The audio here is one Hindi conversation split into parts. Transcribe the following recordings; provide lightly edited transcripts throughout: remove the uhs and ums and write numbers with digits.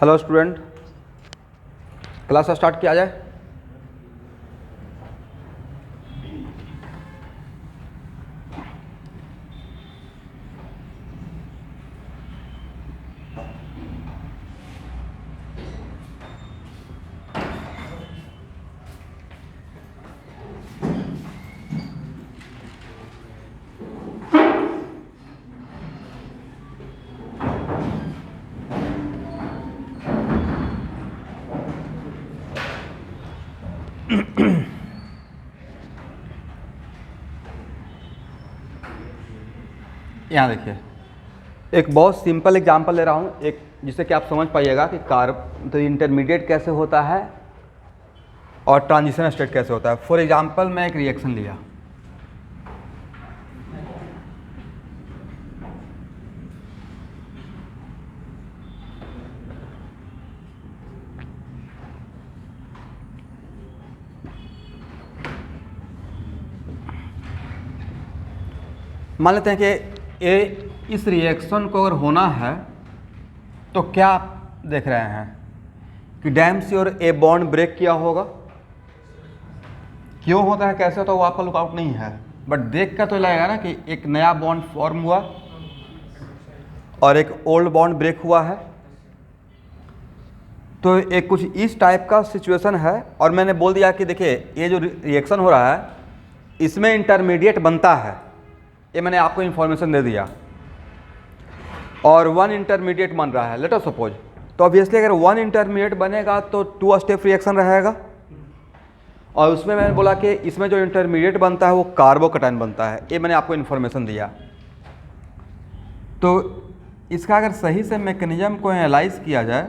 हेलो स्टूडेंट, क्लास स्टार्ट किया जाए। यहाँ देखिए, एक बहुत सिंपल एग्जांपल ले रहा हूँ, एक जिससे कि आप समझ पाइएगा कि तो इंटरमीडिएट कैसे होता है और ट्रांजिशन स्टेट कैसे होता है। फॉर एग्जांपल मैं एक रिएक्शन लिया, मान लेते हैं कि इस रिएक्शन को अगर होना है तो क्या आप देख रहे हैं कि डैम से और ए बॉन्ड ब्रेक किया होगा। क्यों होता है, कैसे होता है, वो आपका लुकआउट नहीं है, बट देख कर तो लगेगा ना कि एक नया बॉन्ड फॉर्म हुआ और एक ओल्ड बॉन्ड ब्रेक हुआ है। तो एक कुछ इस टाइप का सिचुएशन है और मैंने बोल दिया कि देखिए ये जो रिएक्शन हो रहा है इसमें इंटरमीडिएट बनता है, ये मैंने आपको इन्फॉर्मेशन दे दिया और वन इंटरमीडिएट बन रहा है, लेट अस सपोज। तो ऑब्वियसली अगर वन इंटरमीडिएट बनेगा तो टू स्टेप रिएक्शन रहेगा और उसमें मैंने बोला कि इसमें जो इंटरमीडिएट बनता है वो कार्बोकैटायन बनता है, ये मैंने आपको इन्फॉर्मेशन दिया। तो इसका अगर सही से मैकेनिज्म को एनालाइज किया जाए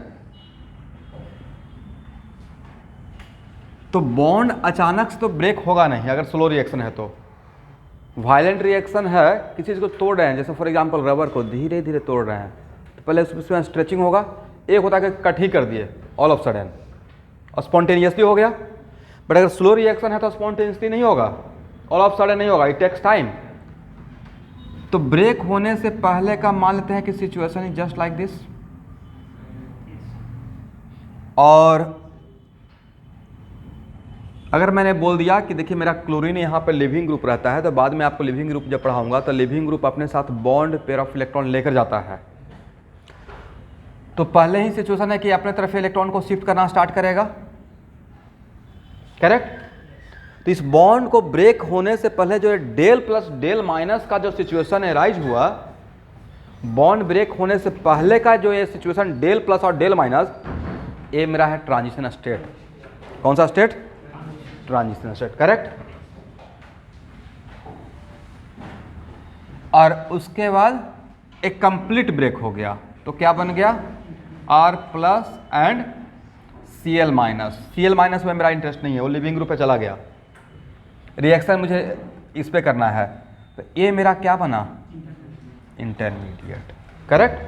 तो बॉन्ड अचानक से तो ब्रेक होगा नहीं। अगर स्लो रिएक्शन है तो वायलेंट रिएक्शन है, किसी चीज़ को तोड़ रहे हैं, जैसे फॉर एग्जांपल रबर को धीरे धीरे तोड़ रहे हैं, तो पहले उसमें स्ट्रेचिंग होगा, एक होता है कि कट ही कर दिए ऑल ऑफ सडन और स्पॉन्टेनियसली हो गया। बट अगर स्लो रिएक्शन है तो स्पॉन्टेनियसली नहीं होगा, ऑल ऑफ सडन नहीं होगा, इट टेक्स टाइम। तो ब्रेक होने से पहले का मान लेते हैं कि situation is just like this. और अगर मैंने बोल दिया कि देखिए मेरा क्लोरीन यहाँ पे लिविंग ग्रुप रहता है, तो बाद में आपको लिविंग ग्रुप जब पढ़ाऊंगा तो लिविंग ग्रुप अपने साथ बॉन्ड पेयर ऑफ इलेक्ट्रॉन लेकर जाता है। तो पहले ही सिचुएशन है कि अपने तरफ इलेक्ट्रॉन को शिफ्ट करना स्टार्ट करेगा, करेक्ट। तो इस बॉन्ड को ब्रेक होने से पहले जो है डेल प्लस डेल माइनस का जो सिचुएशन राइज हुआ, बॉन्ड ब्रेक होने से पहले का जो ये सिचुएशन डेल प्लस और डेल माइनस, ये मेरा है ट्रांजिशन स्टेट। कौन सा स्टेट? Transition state, correct. और उसके बाद एक कंप्लीट ब्रेक हो गया, तो क्या बन गया? R plus and Cl minus. Cl minus में मेरा इंटरेस्ट नहीं है, वो लिविंग ग्रुप पे चला गया। रिएक्शन मुझे इस पे करना है, तो ये मेरा क्या बना? Intermediate, correct.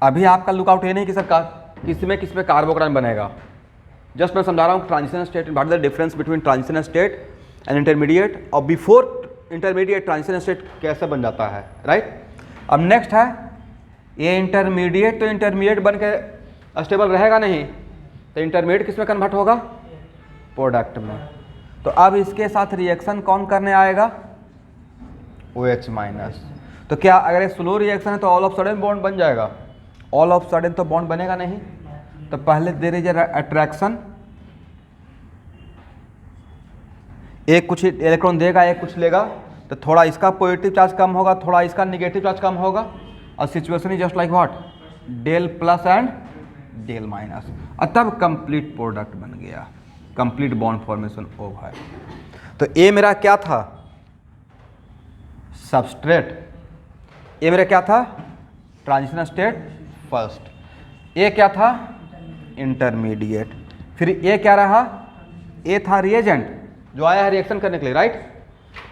अभी आपका लुकआउट ये नहीं कि सर किसमें कार्बोकैटायन बनेगा। जस्ट मैं समझा रहा हूँ transition state, what is the difference between transition state and intermediate, और बिफोर इंटरमीडिएट ट्रांजिशन स्टेट कैसे बन जाता है, राइट। अब नेक्स्ट है ये इंटरमीडिएट, तो इंटरमीडिएट बन के स्टेबल रहेगा नहीं, तो इंटरमीडिएट किस में कन्वर्ट होगा? प्रोडक्ट में। तो अब इसके साथ रिएक्शन कौन करने आएगा? OH minus. तो क्या अगर ये स्लो रिएक्शन है तो ऑल ऑफ सडन बॉन्ड बन जाएगा? ऑल ऑफ सडन तो बॉन्ड बनेगा नहीं। तो पहले देयर इज अट्रैक्शन, एक कुछ इलेक्ट्रॉन देगा एक कुछ लेगा, तो थोड़ा इसका पॉजिटिव चार्ज कम होगा, थोड़ा इसका निगेटिव चार्ज कम होगा, और situation is just like what? Del plus and del minus, और तब कंप्लीट प्रोडक्ट बन गया, कंप्लीट बॉन्ड फॉर्मेशन ओवर। तो ये मेरा क्या था? सबस्ट्रेट। ये मेरा क्या था? Transition state first. ये क्या था? इंटरमीडिएट। फिर ये क्या रहा? ये था रिएजेंट जो आया है रिएक्शन करने के लिए, राइट।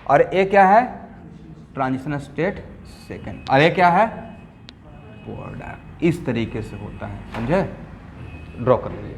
और ये क्या है? Transition state second. और ये क्या है? प्रोडक्ट। इस तरीके से होता है, समझे? ड्रॉ कर लीजिए।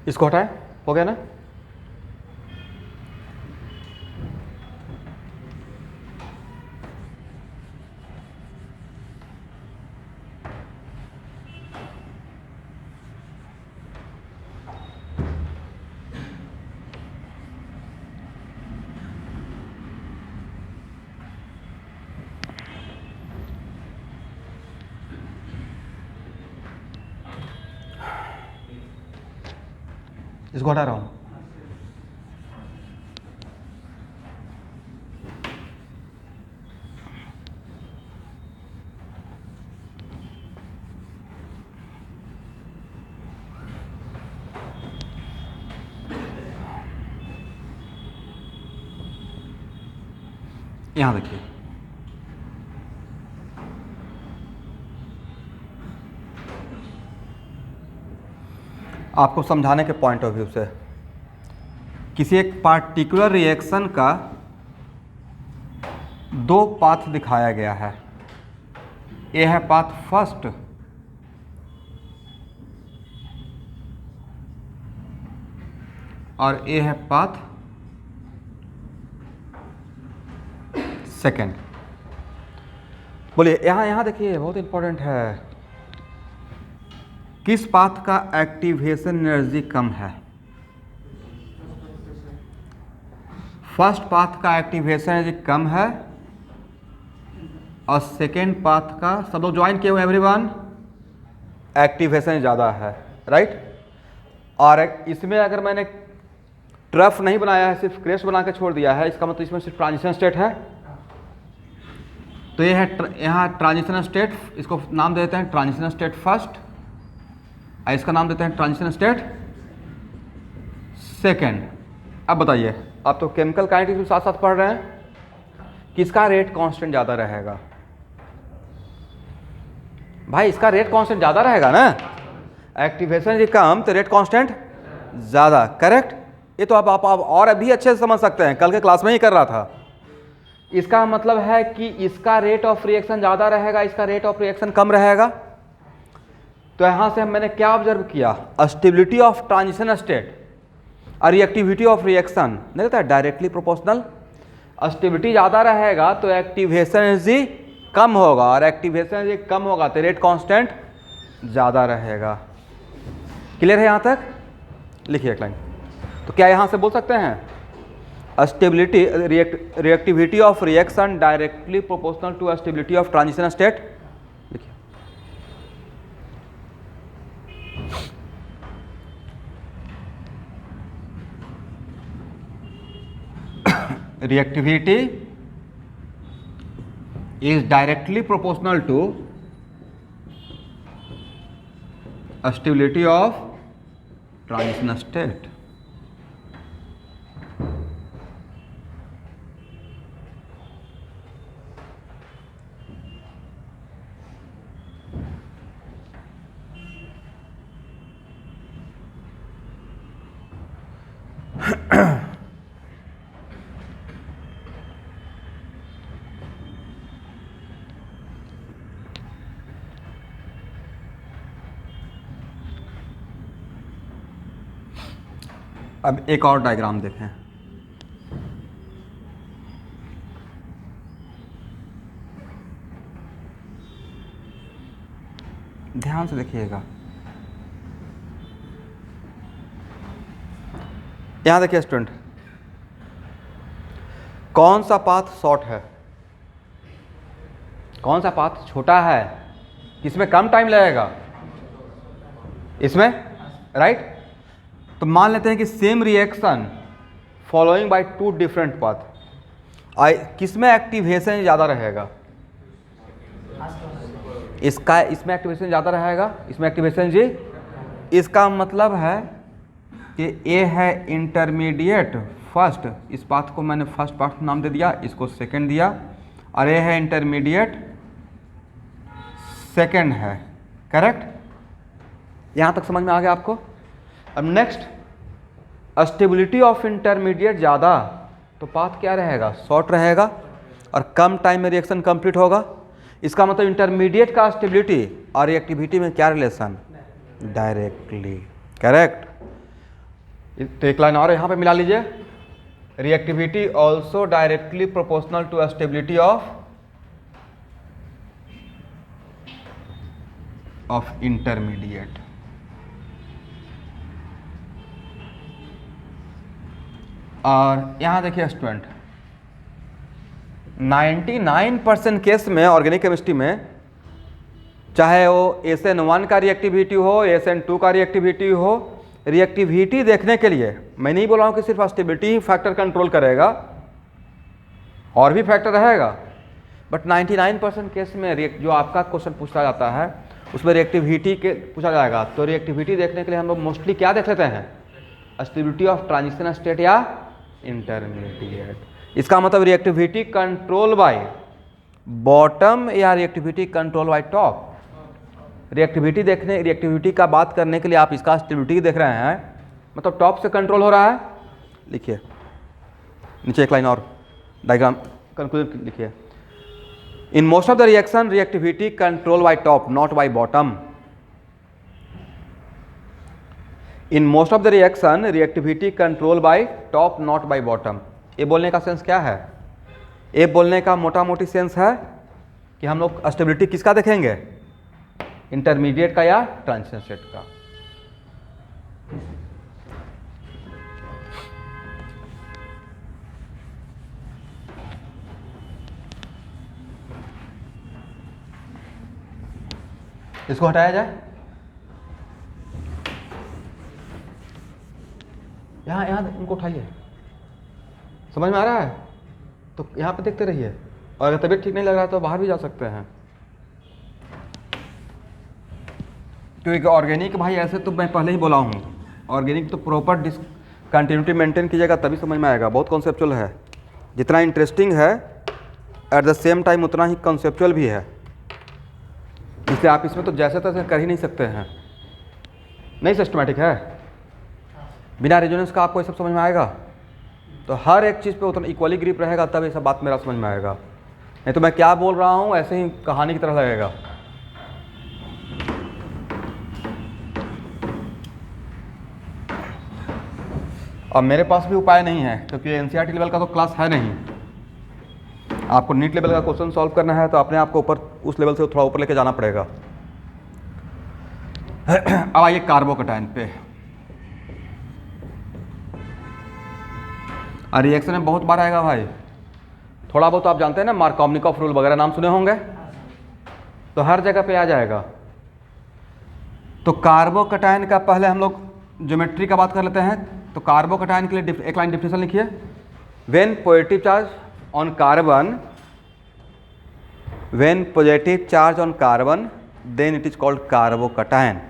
इसको हटाएं, हो गया ना। इसको हटा रहा हूं। यहां देखिए, आपको समझाने के पॉइंट ऑफ व्यू से किसी एक पार्टिकुलर रिएक्शन का दो पाथ दिखाया गया है। ये है पाथ फर्स्ट और ये है पाथ सेकेंड। बोलिए, यहां देखिए, बहुत इंपॉर्टेंट है। किस पाथ का एक्टिवेशन एनर्जी कम है? फर्स्ट पाथ का एक्टिवेशन एनर्जी कम है और सेकेंड पाथ का, सब लोग ज्वाइन किए हुए एवरीवन, एक्टिवेशन ज़्यादा है, राइट। और इसमें अगर मैंने ट्रफ नहीं बनाया है, सिर्फ क्रेस्ट बना के छोड़ दिया है, इसका मतलब इसमें सिर्फ ट्रांजिशन स्टेट है। तो ये है यहाँ ट्रांजिशन स्टेट, इसको नाम देते हैं ट्रांजिशन स्टेट फर्स्ट, और इसका नाम देते हैं ट्रांजिशन स्टेट सेकेंड। अब बताइए, आप तो केमिकल काइनेटिक्स भी साथ साथ पढ़ रहे हैं, किसका रेट कांस्टेंट ज़्यादा रहेगा? भाई इसका रेट कांस्टेंट ज़्यादा रहेगा ना, एक्टिवेशन कम तो रेट कांस्टेंट ज़्यादा, करेक्ट। ये तो आप और अभी अच्छे से समझ सकते हैं, कल के क्लास में ही कर रहा था। इसका मतलब है कि इसका रेट ऑफ रिएक्शन ज़्यादा रहेगा, इसका रेट ऑफ रिएक्शन कम रहेगा। तो यहाँ से मैंने क्या ऑब्जर्व किया, स्टेबिलिटी ऑफ ट्रांजिशन स्टेट और रिएक्टिविटी ऑफ रिएक्शन नहीं रहता है डायरेक्टली प्रोपोर्शनल। स्टेबिलिटी ज़्यादा रहेगा तो एक्टिवेशन एनर्जी कम होगा, और एक्टिवेशन एनर्जी कम होगा तो रेट कांस्टेंट ज़्यादा रहेगा। क्लियर है यहाँ तक? लिखिए एक लाइन। तो क्या यहाँ से बोल सकते हैं stability reactivity of reaction directly proportional to stability of transition state? लिखिए, reactivity is directly proportional to stability of transition state. अब एक और डायग्राम देखें। ध्यान से देखिएगा, यहां देखिए स्टूडेंट, कौन सा पाथ शॉर्ट है, कौन सा पाथ छोटा है, किसमें कम टाइम लगेगा? इसमें, राइट। तो मान लेते हैं कि same reaction following by two different path, किसमें एक्टिवेशन ज़्यादा रहेगा? इसमें एक्टिवेशन ज़्यादा रहेगा, इसमें एक्टिवेशन जी। इसका मतलब है कि ए है इंटरमीडिएट फर्स्ट, इस पाथ को मैंने फर्स्ट पाथ नाम दे दिया, इसको सेकंड दिया, और ए है इंटरमीडिएट सेकंड है, करेक्ट। यहाँ तक समझ में आ गया आपको? अब नेक्स्ट, स्टेबिलिटी ऑफ इंटरमीडिएट ज़्यादा तो पाथ क्या रहेगा? शॉर्ट रहेगा, और कम टाइम में रिएक्शन कंप्लीट होगा। इसका मतलब इंटरमीडिएट का स्टेबिलिटी और रिएक्टिविटी में क्या रिलेशन? Directly, correct. तो एक लाइन और यहाँ पे मिला लीजिए, reactivity also directly proportional to stability of intermediate. और यहाँ देखिए स्टूडेंट, 99% केस में ऑर्गेनिक केमिस्ट्री में, चाहे वो SN1 का रिएक्टिविटी हो, SN2 का रिएक्टिविटी हो, रिएक्टिविटी देखने के लिए मैं नहीं बोल रहा हूँ कि सिर्फ स्टेबिलिटी ही फैक्टर कंट्रोल करेगा, और भी फैक्टर रहेगा, बट 99% केस में जो आपका क्वेश्चन पूछा जाता है उसमें रिएक्टिविटी के पूछा जाएगा। तो रिएक्टिविटी देखने के लिए हम लोग मोस्टली क्या देख लेते हैं, स्टेबिलिटी ऑफ ट्रांजिशन स्टेट या इंटरमीडिएट। इसका मतलब रिएक्टिविटी कंट्रोल बाय बॉटम या reactivity control by top. Reactivity का बात करने के लिए आप इसका स्टेबिलिटी देख रहे हैं, मतलब टॉप से कंट्रोल हो रहा है। लिखिए नीचे एक लाइन और डायग्राम कंक्लूजन लिखिए, in most of the reaction reactivity control by top not by bottom. In most of the reaction reactivity control by top not by bottom. ये बोलने का सेंस क्या है, ये बोलने का मोटा मोटी सेंस है कि हम लोग स्टेबिलिटी किसका देखेंगे, इंटरमीडिएट का या ट्रांजिशन स्टेट का। इसको हटाया जाए, यहाँ उनको उठाइए, समझ में आ रहा है तो यहाँ पे देखते रहिए, और अगर तबीयत ठीक नहीं लग रहा है तो बाहर भी जा सकते हैं। क्योंकि ऑर्गेनिक भाई ऐसे तो मैं पहले ही बोला हूँ, ऑर्गेनिक तो प्रॉपर कंटिन्यूटी मेंटेन कीजिएगा तभी समझ में आएगा। बहुत कॉन्सेप्चुअल है, जितना इंटरेस्टिंग है एट द सेम टाइम उतना ही कॉन्सेप्चुअल भी है, इसलिए आप इसमें तो जैसे तैसे कर ही नहीं सकते हैं, नहीं सिस्टमैटिक है। बिना रेजोनेंस का आपको ये सब समझ में आएगा, तो हर एक चीज़ पे उतना इक्वली ग्रिप रहेगा तब ये सब बात मेरा समझ में आएगा, नहीं तो मैं क्या बोल रहा हूँ ऐसे ही कहानी की तरह लगेगा। अब मेरे पास भी उपाय नहीं है क्योंकि NCERT लेवल का तो क्लास है नहीं, आपको नीट लेवल का क्वेश्चन सॉल्व करना है तो अपने आप को ऊपर उस लेवल से थोड़ा ऊपर लेके जाना पड़ेगा। अब आइए कार्बोकैटायन पे। रिएक्शन में बहुत बार आएगा भाई, थोड़ा बहुत आप जानते हैं ना, मार्कोवनिकॉफ रूल वगैरह नाम सुने होंगे, तो हर जगह पे आ जाएगा। तो कार्बोकैटायन का पहले हम लोग ज्योमेट्री का बात कर लेते हैं। तो कार्बोकैटायन के लिए एक लाइन डिफिनेशन लिखिए, when positive charge on carbon, when positive charge on carbon then it is called carbocation.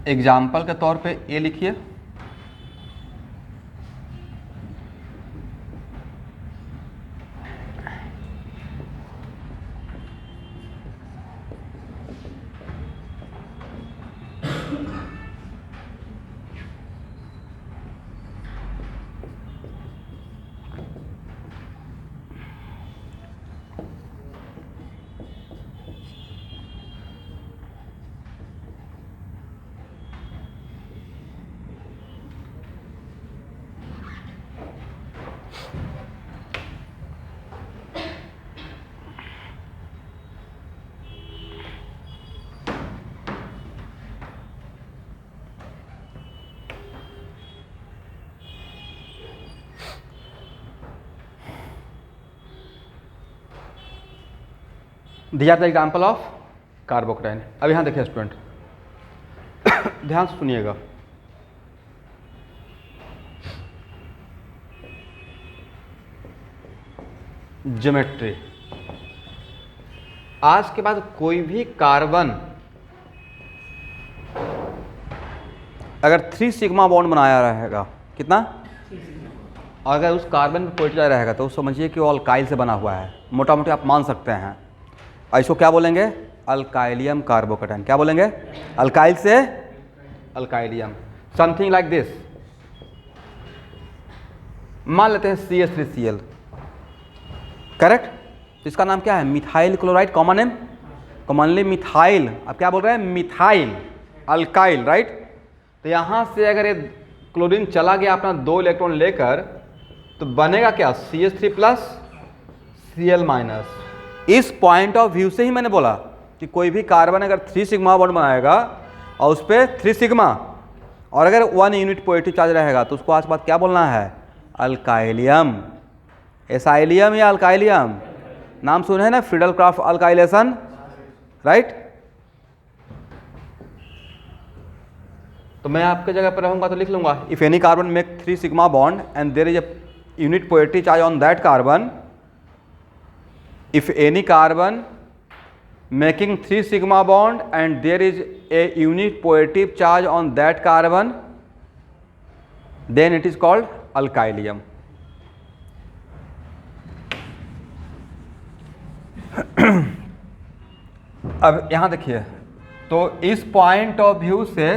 Example के तौर पे ये लिखिए, this are the example of carbocation. अब यहाँ देखिए स्टूडेंट, ध्यान से सुनिएगा, ज्योमेट्री। आज के बाद कोई भी कार्बन अगर 3 सिग्मा बॉन्ड बनाया रहेगा, कितना, और अगर उस कार्बन में पॉजिटिव चार्ज रहेगा तो समझिए कि वो अल्काइल से बना हुआ है, मोटा मोटी आप मान सकते हैं। इसको क्या बोलेंगे, अल्काइलियम कार्बोकैटायन। क्या बोलेंगे, अल्काइल से अल्काइलियम, समथिंग लाइक दिस। मान लेते हैं CH3Cl, करेक्ट। तो इसका नाम क्या है? Methyl chloride, common name, commonly methyl. अब क्या बोल रहे हैं? Methyl alkyl, right. तो यहाँ से अगर ये क्लोरीन चला गया अपना 2 इलेक्ट्रॉन लेकर, तो बनेगा क्या? CH3 plus Cl-। इस पॉइंट ऑफ व्यू से ही मैंने बोला कि कोई भी कार्बन अगर 3 सिग्मा बॉन्ड बनाएगा और उस पर 3 सिग्मा और अगर 1 यूनिट पॉजिटिव चार्ज रहेगा तो उसको आज बाद क्या बोलना है? अल्काइलियम। एसाइलियम या अल्काइलियम? नाम सुने हैं ना, फ्रीडल क्राफ्ट अल्काइलेशन, राइट। तो मैं आपके जगह पर रहूंगा तो लिख लूंगा, if any carbon make 3 sigma bond and there is a unit positive charge on that carbon, if any carbon making 3 sigma bond and there is a unit positive charge on that carbon, then it is called alkylium. अब यहां देखिए, तो इस पॉइंट ऑफ व्यू से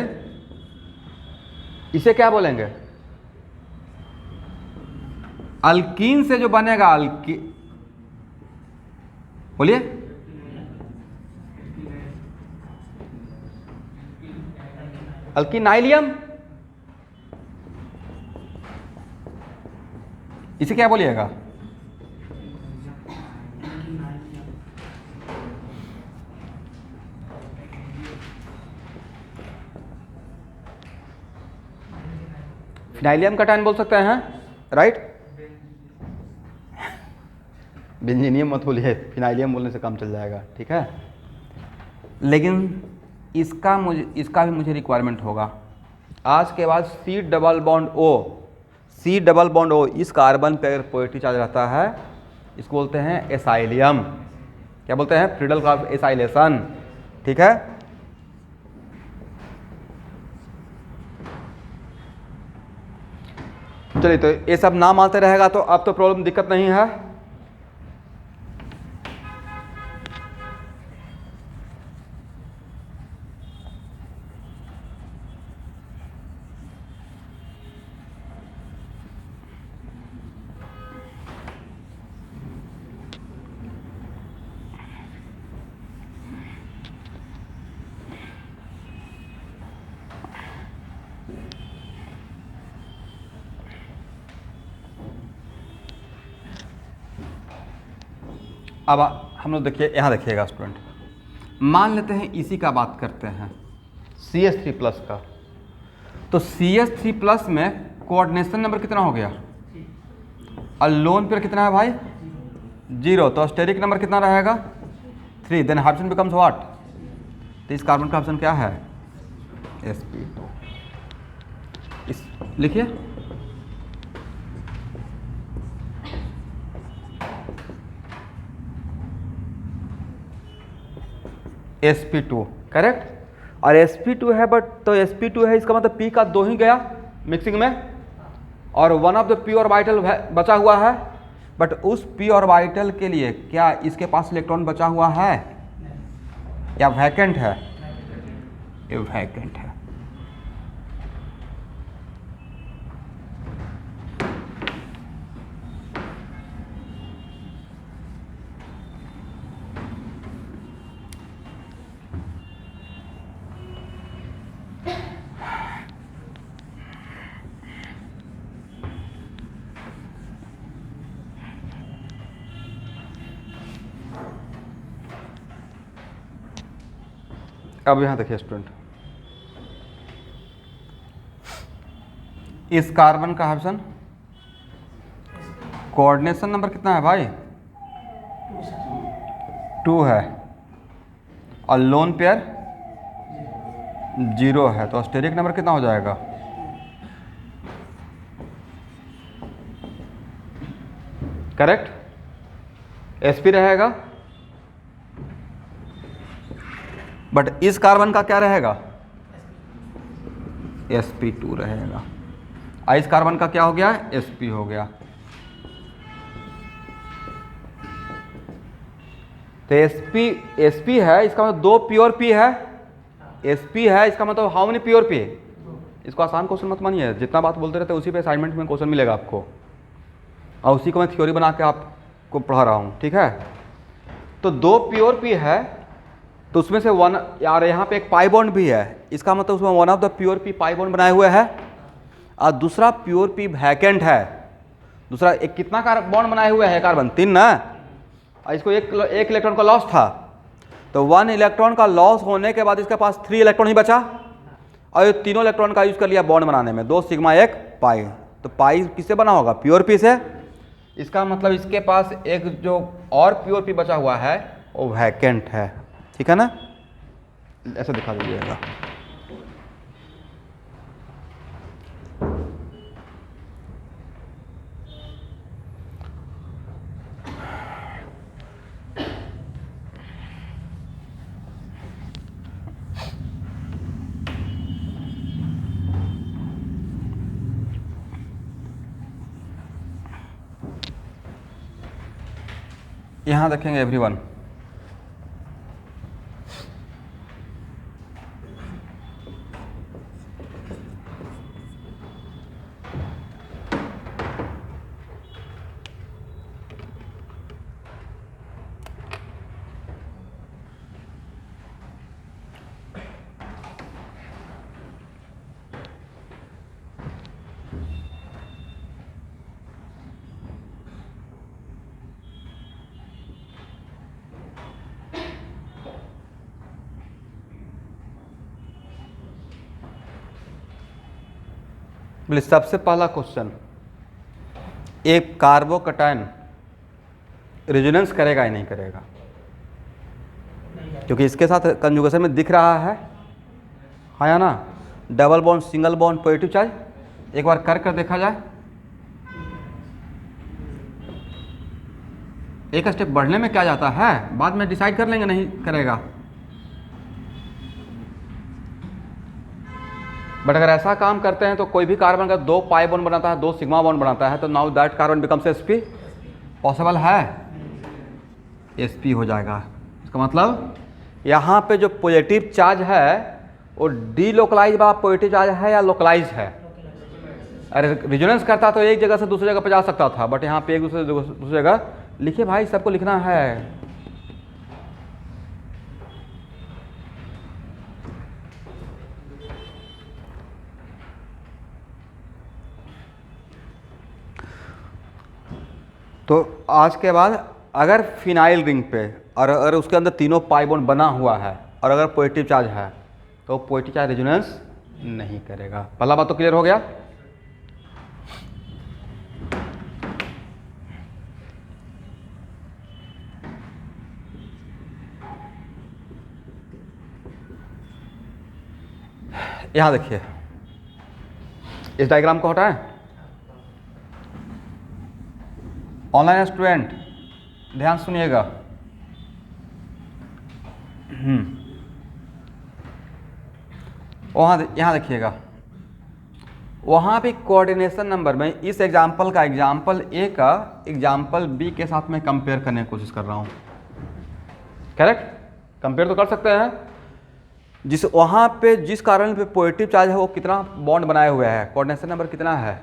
इसे क्या बोलेंगे? अल्कीन से जो बनेगा, बोलिए, अल्किनाइलियम। इसे क्या बोलिएगा? फिनाइलियम कटायन बोल सकते हैं, राइट। बेंजीनियम मत बोलिए, फिनाइलियम बोलने से काम चल जाएगा, ठीक है। लेकिन इसका भी मुझे रिक्वायरमेंट होगा। आज के बाद C डबल बॉन्ड O इस कार्बन पे अगर पॉजिटिव चार्ज रहता है, इसको बोलते हैं एसाइलियम। क्या बोलते हैं? फ्रीडल क्राफ्ट एसाइलेशन, ठीक है। चलिए, तो ये सब नाम आते रहेगा तो अब तो प्रॉब्लम, दिक्कत नहीं है। अब हम लोग देखिए, यहाँ देखिएगा स्टूडेंट, मान लेते हैं इसी का बात करते हैं, CH3 प्लस का। तो CH3 प्लस में कोऑर्डिनेशन नंबर कितना हो गया? और लोन पेयर कितना है भाई? 0। तो स्टेरिक नंबर कितना रहेगा? 3। Then option becomes what? तो इस कार्बन का ऑप्शन क्या है? sp2। इस लिखिए, sp2, करेक्ट। और sp2 है, बट तो sp2 है, इसका मतलब p का 2 ही गया मिक्सिंग में, और 1 ऑफ द p ऑर्बिटल बचा हुआ है। बट उस p ऑर्बिटल के लिए क्या इसके पास इलेक्ट्रॉन बचा हुआ है या वैकेंट है? ये वैकेंट है। अब यहाँ देखिए स्टूडेंट, इस कार्बन का ऑप्शन कोऑर्डिनेशन नंबर कितना है भाई? 2 है, और लोन पेयर 0 है। तो स्टेरिक नंबर कितना हो जाएगा? करेक्ट, sp रहेगा। बट इस कार्बन का क्या रहेगा? sp2 रहेगा। इस कार्बन का क्या हो गया? sp हो गया। तो sp है, इसका मतलब 2 प्योर p है। sp है, इसका मतलब हाउ मेनी प्योर p? इसको आसान क्वेश्चन मत मानिए, जितना बात बोलते रहते उसी पे असाइनमेंट में क्वेश्चन मिलेगा आपको, और उसी को मैं थ्योरी बना के आपको पढ़ा रहा हूँ, ठीक है। तो 2 प्योर पी है तो उसमें से वन, यार यहाँ पे एक पाई बॉन्ड भी है, इसका मतलब उसमें one of the pure P pi bond बनाए हुए है, और दूसरा प्योर पी वैकेंट है। दूसरा एक कितना बॉन्ड बनाए हुए है कार्बन, 3 ना, और इसको एक इलेक्ट्रॉन का लॉस था, तो 1 इलेक्ट्रॉन का लॉस होने के बाद इसके पास 3 इलेक्ट्रॉन ही बचा, और ये तीनों इलेक्ट्रॉन का यूज कर लिया बॉन्ड बनाने में, 2 सिग्मा 1 पाई। तो पाई किससे बना होगा, प्योर पी से। इसका मतलब इसके पास एक जो और प्योर पी बचा हुआ है वो वैकेंट है, ठीक है ना, ऐसे दिखा दीजिएगा। यहां देखेंगे एवरीवन, बोले सबसे पहला क्वेश्चन, एक कार्बोकैटायन रेजोनेंस करेगा या नहीं करेगा, क्योंकि इसके साथ कंजुगेशन में दिख रहा है, हाँ या ना, double bond single bond positive charge, एक बार कर देखा जाए। एक स्टेप बढ़ने में क्या जाता है, बाद में डिसाइड कर लेंगे नहीं करेगा, बट अगर ऐसा काम करते हैं तो कोई भी कार्बन का 2 पाई बॉन्ड बनाता है, 2 सिग्मा बॉन्ड बनाता है, तो now that carbon becomes sp, possible है, sp हो जाएगा। इसका मतलब यहाँ पे जो पॉजिटिव चार्ज है वो डीलोकलाइज वाला पॉजिटिव चार्ज है या लोकलाइज है। अरे रेजोनेंस करता तो एक जगह से दूसरी जगह पे जा सकता था, बट यहाँ पे एक दूसरी जगह लिखिए भाई, सबको लिखना है। तो आज के बाद अगर फिनाइल रिंग पे और अगर उसके अंदर तीनों पाई बॉन्ड बना हुआ है और अगर पॉजिटिव चार्ज है तो पॉजिटिव चार्ज रेजोनेंस नहीं करेगा। पहला बात तो क्लियर हो गया। यहां देखिए, इस डायग्राम को हटाएं। ऑनलाइन स्टूडेंट ध्यान सुनिएगा। वहाँ यहाँ देखिएगा, वहाँ भी कोऑर्डिनेशन नंबर में इस एग्जाम्पल का एग्जाम्पल ए का एग्जाम्पल बी के साथ में कंपेयर करने की कोशिश कर रहा हूँ। करेक्ट, कंपेयर तो कर सकते हैं। जिस वहाँ पे जिस कार्बन पे पॉजिटिव चार्ज है वो कितना बॉन्ड बनाए हुए है, कोऑर्डिनेशन नंबर कितना है,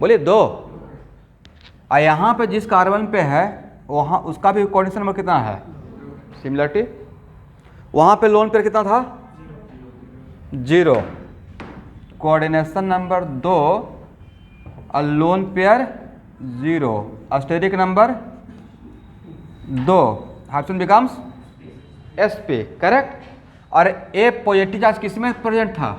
बोलिए 2। और यहाँ पे जिस कार्बन पे है वहाँ उसका भी कोऑर्डिनेशन नंबर कितना है, सिमिलरिटी। वहाँ पे लोन पेयर कितना था, 0। कोऑर्डिनेशन नंबर 2 और lone pair 0, steric number 2, hydrogen becomes sp, correct. और ए पॉजिटिव चार्ज किस में प्रेजेंट था,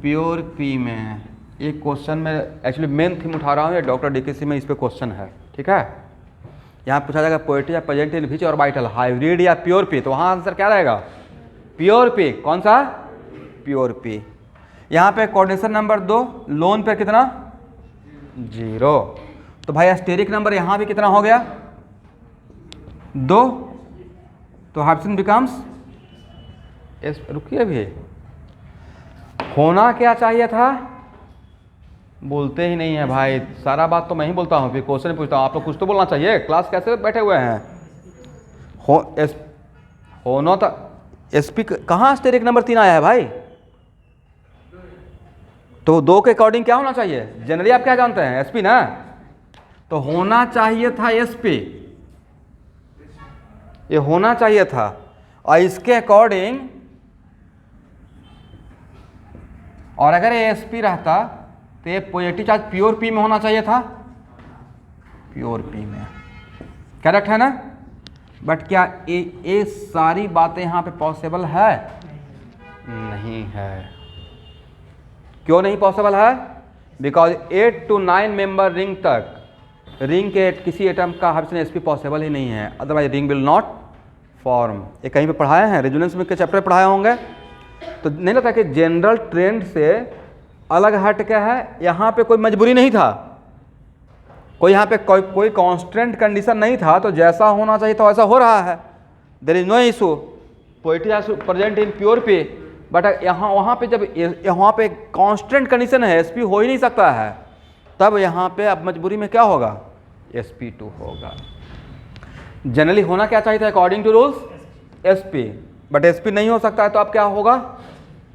प्योर पी में। एक क्वेश्चन में एक्चुअली मेन थीम उठा रहा हूँ, ये डॉक्टर डीकेसी में इस पे क्वेश्चन है, ठीक है। यहाँ पूछा जाएगा पॉजिटिव या present in which orbital, hybrid या प्योर पी, तो वहाँ आंसर क्या रहेगा, प्योर पी। कौन सा, प्योर पी। यहाँ पे कोऑर्डिनेशन नंबर 2, लोन पे कितना, 0। तो भाई स्टेरिक नंबर यहाँ भी कितना हो गया, 2। तो हाइड्रोजन बिकम्स, रुकिए अभी, होना क्या चाहिए था, बोलते ही नहीं है भाई। सारा बात तो मैं ही बोलता हूँ, फिर क्वेश्चन पूछता हूँ, आप लोग कुछ तो बोलना चाहिए। क्लास कैसे बैठे हुए हैं, होना तो sp कहाँ स्टेरिक नंबर 3 आया है भाई, तो 2 के अकॉर्डिंग क्या होना चाहिए, जनरली आप क्या जानते हैं, sp ना, तो होना चाहिए था sp। ये होना चाहिए था, और इसके अकॉर्डिंग, और अगर ये एसपी रहता तो ये पॉजिटिव चार्ज प्योर पी में होना चाहिए था, प्योर पी में, करेक्ट है ना। बट क्या ये सारी बातें यहाँ पे पॉसिबल है? नहीं है। क्यों नहीं पॉसिबल है? बिकॉज 8 to 9 मेंबर रिंग तक, रिंग के किसी एटम का हाइड्रोजन एसपी पॉसिबल ही नहीं है, otherwise ring will not form. ये कहीं पे पढ़ाए हैं, रेजोनेंस में के चैप्टर पढ़ाए होंगे, तो नहीं लगता कि जनरल ट्रेंड से अलग हट के है, यहाँ पे कोई मजबूरी नहीं था, कोई यहाँ पे कोई कांस्टेंट कंडीशन नहीं था, तो जैसा होना चाहिए तो ऐसा हो रहा है, देयर इज नो इशू, पोइटी प्रेजेंट इन प्योर पे। बट यहाँ वहाँ पे जब यहाँ पे कांस्टेंट कंडीशन है, एसपी हो ही नहीं सकता है, तब यहाँ पे अब मजबूरी में क्या होगा? sp2 होगा। जनरली होना क्या चाहिए था according to rules? sp, but sp नहीं हो सकता है, तो अब क्या होगा?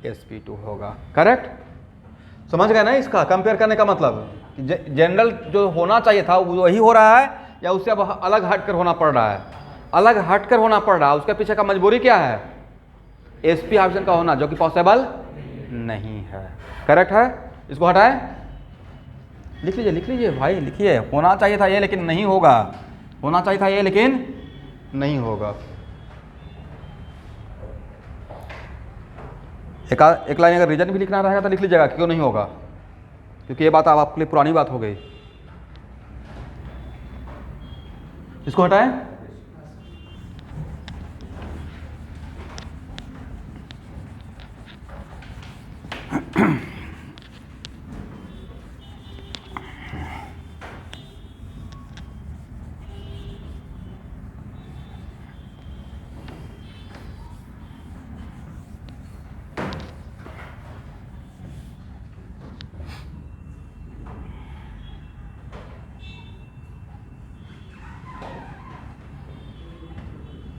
sp2 होगा, करेक्ट। समझ गए ना इसका कंपेयर करने का मतलब? जनरल जो होना चाहिए था वही हो रहा है, या उससे अब अलग हटकर होना पड़ रहा है? अलग हटकर होना पड़ रहा है। उसके पीछे का मजबूरी क्या है? sp हाइड्रोजन का होना, जो कि पॉसिबल नहीं है, करेक्ट है। इसको हटाए, लिख लीजिए भाई, लिखिए। होना चाहिए था ये लेकिन नहीं होगा, होना चाहिए था ये लेकिन नहीं होगा। एक लाइन अगर रीजन भी लिखना रहेगा तो लिख लीजिएगा क्यों नहीं होगा, क्योंकि ये बात अब आपके लिए पुरानी बात हो गई। इसको हटाएं,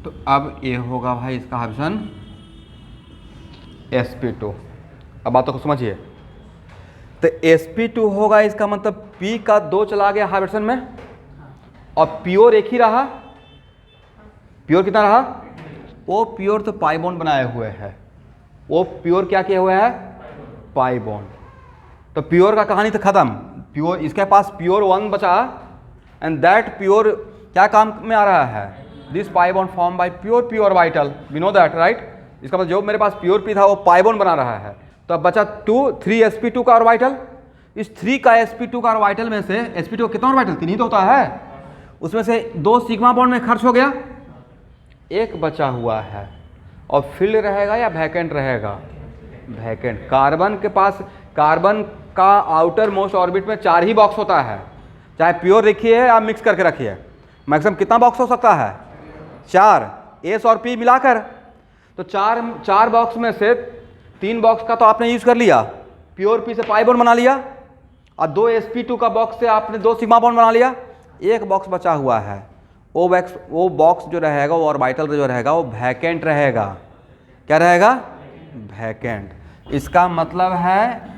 तो अब ये होगा भाई इसका ऑप्शन sp2। अब बातों को समझिए, तो sp2 होगा, इसका मतलब p का 2 चला गया हाइड्रोजन में, और प्योर एक ही रहा। प्योर कितना रहा? वो प्योर तो पाई बॉन्ड बनाए हुए है, वो प्योर क्या किए हुए है? Pi bond. तो प्योर का कहानी तो खत्म। प्योर, इसके पास प्योर 1 बचा, एंड दैट प्योर क्या काम में आ रहा है? This pi bond form by pure orbital, we know that, right. इसका मतलब जो मेरे पास प्योर पी था वो पाई बॉन्ड बना रहा है। तो अब बचा 3 sp2 का ऑर्बिटल। इस 3 का sp2 का ऑर्बिटल में से sp2 कितना ऑर्बिटल? 3 ही तो होता है, उसमें से 2 सिग्मा बॉन्ड में खर्च हो गया, एक बचा हुआ है, और फील्ड रहेगा या वैकेंट रहेगा? वैकेंट। कार्बन के पास, कार्बन का आउटर मोस्ट ऑर्बिट में 4 ही बॉक्स होता है, चाहे प्योर रखिए या मिक्स करके रखिए। मैक्सिमम कितना बॉक्स हो सकता है? 4, एस और पी मिलाकर। तो 4 बॉक्स में से 3 बॉक्स का तो आपने यूज कर लिया, प्योर पी से पाई बॉन्ड बना लिया, और 2 sp2 का बॉक्स से आपने 2 सिग्मा बॉन्ड बना लिया, एक बॉक्स बचा हुआ है। वो बॉक्स जो रहेगा, वो ऑर्बिटल जो रहेगा वो वैकेंट रहेगा। क्या रहेगा? वैकेंट। इसका मतलब है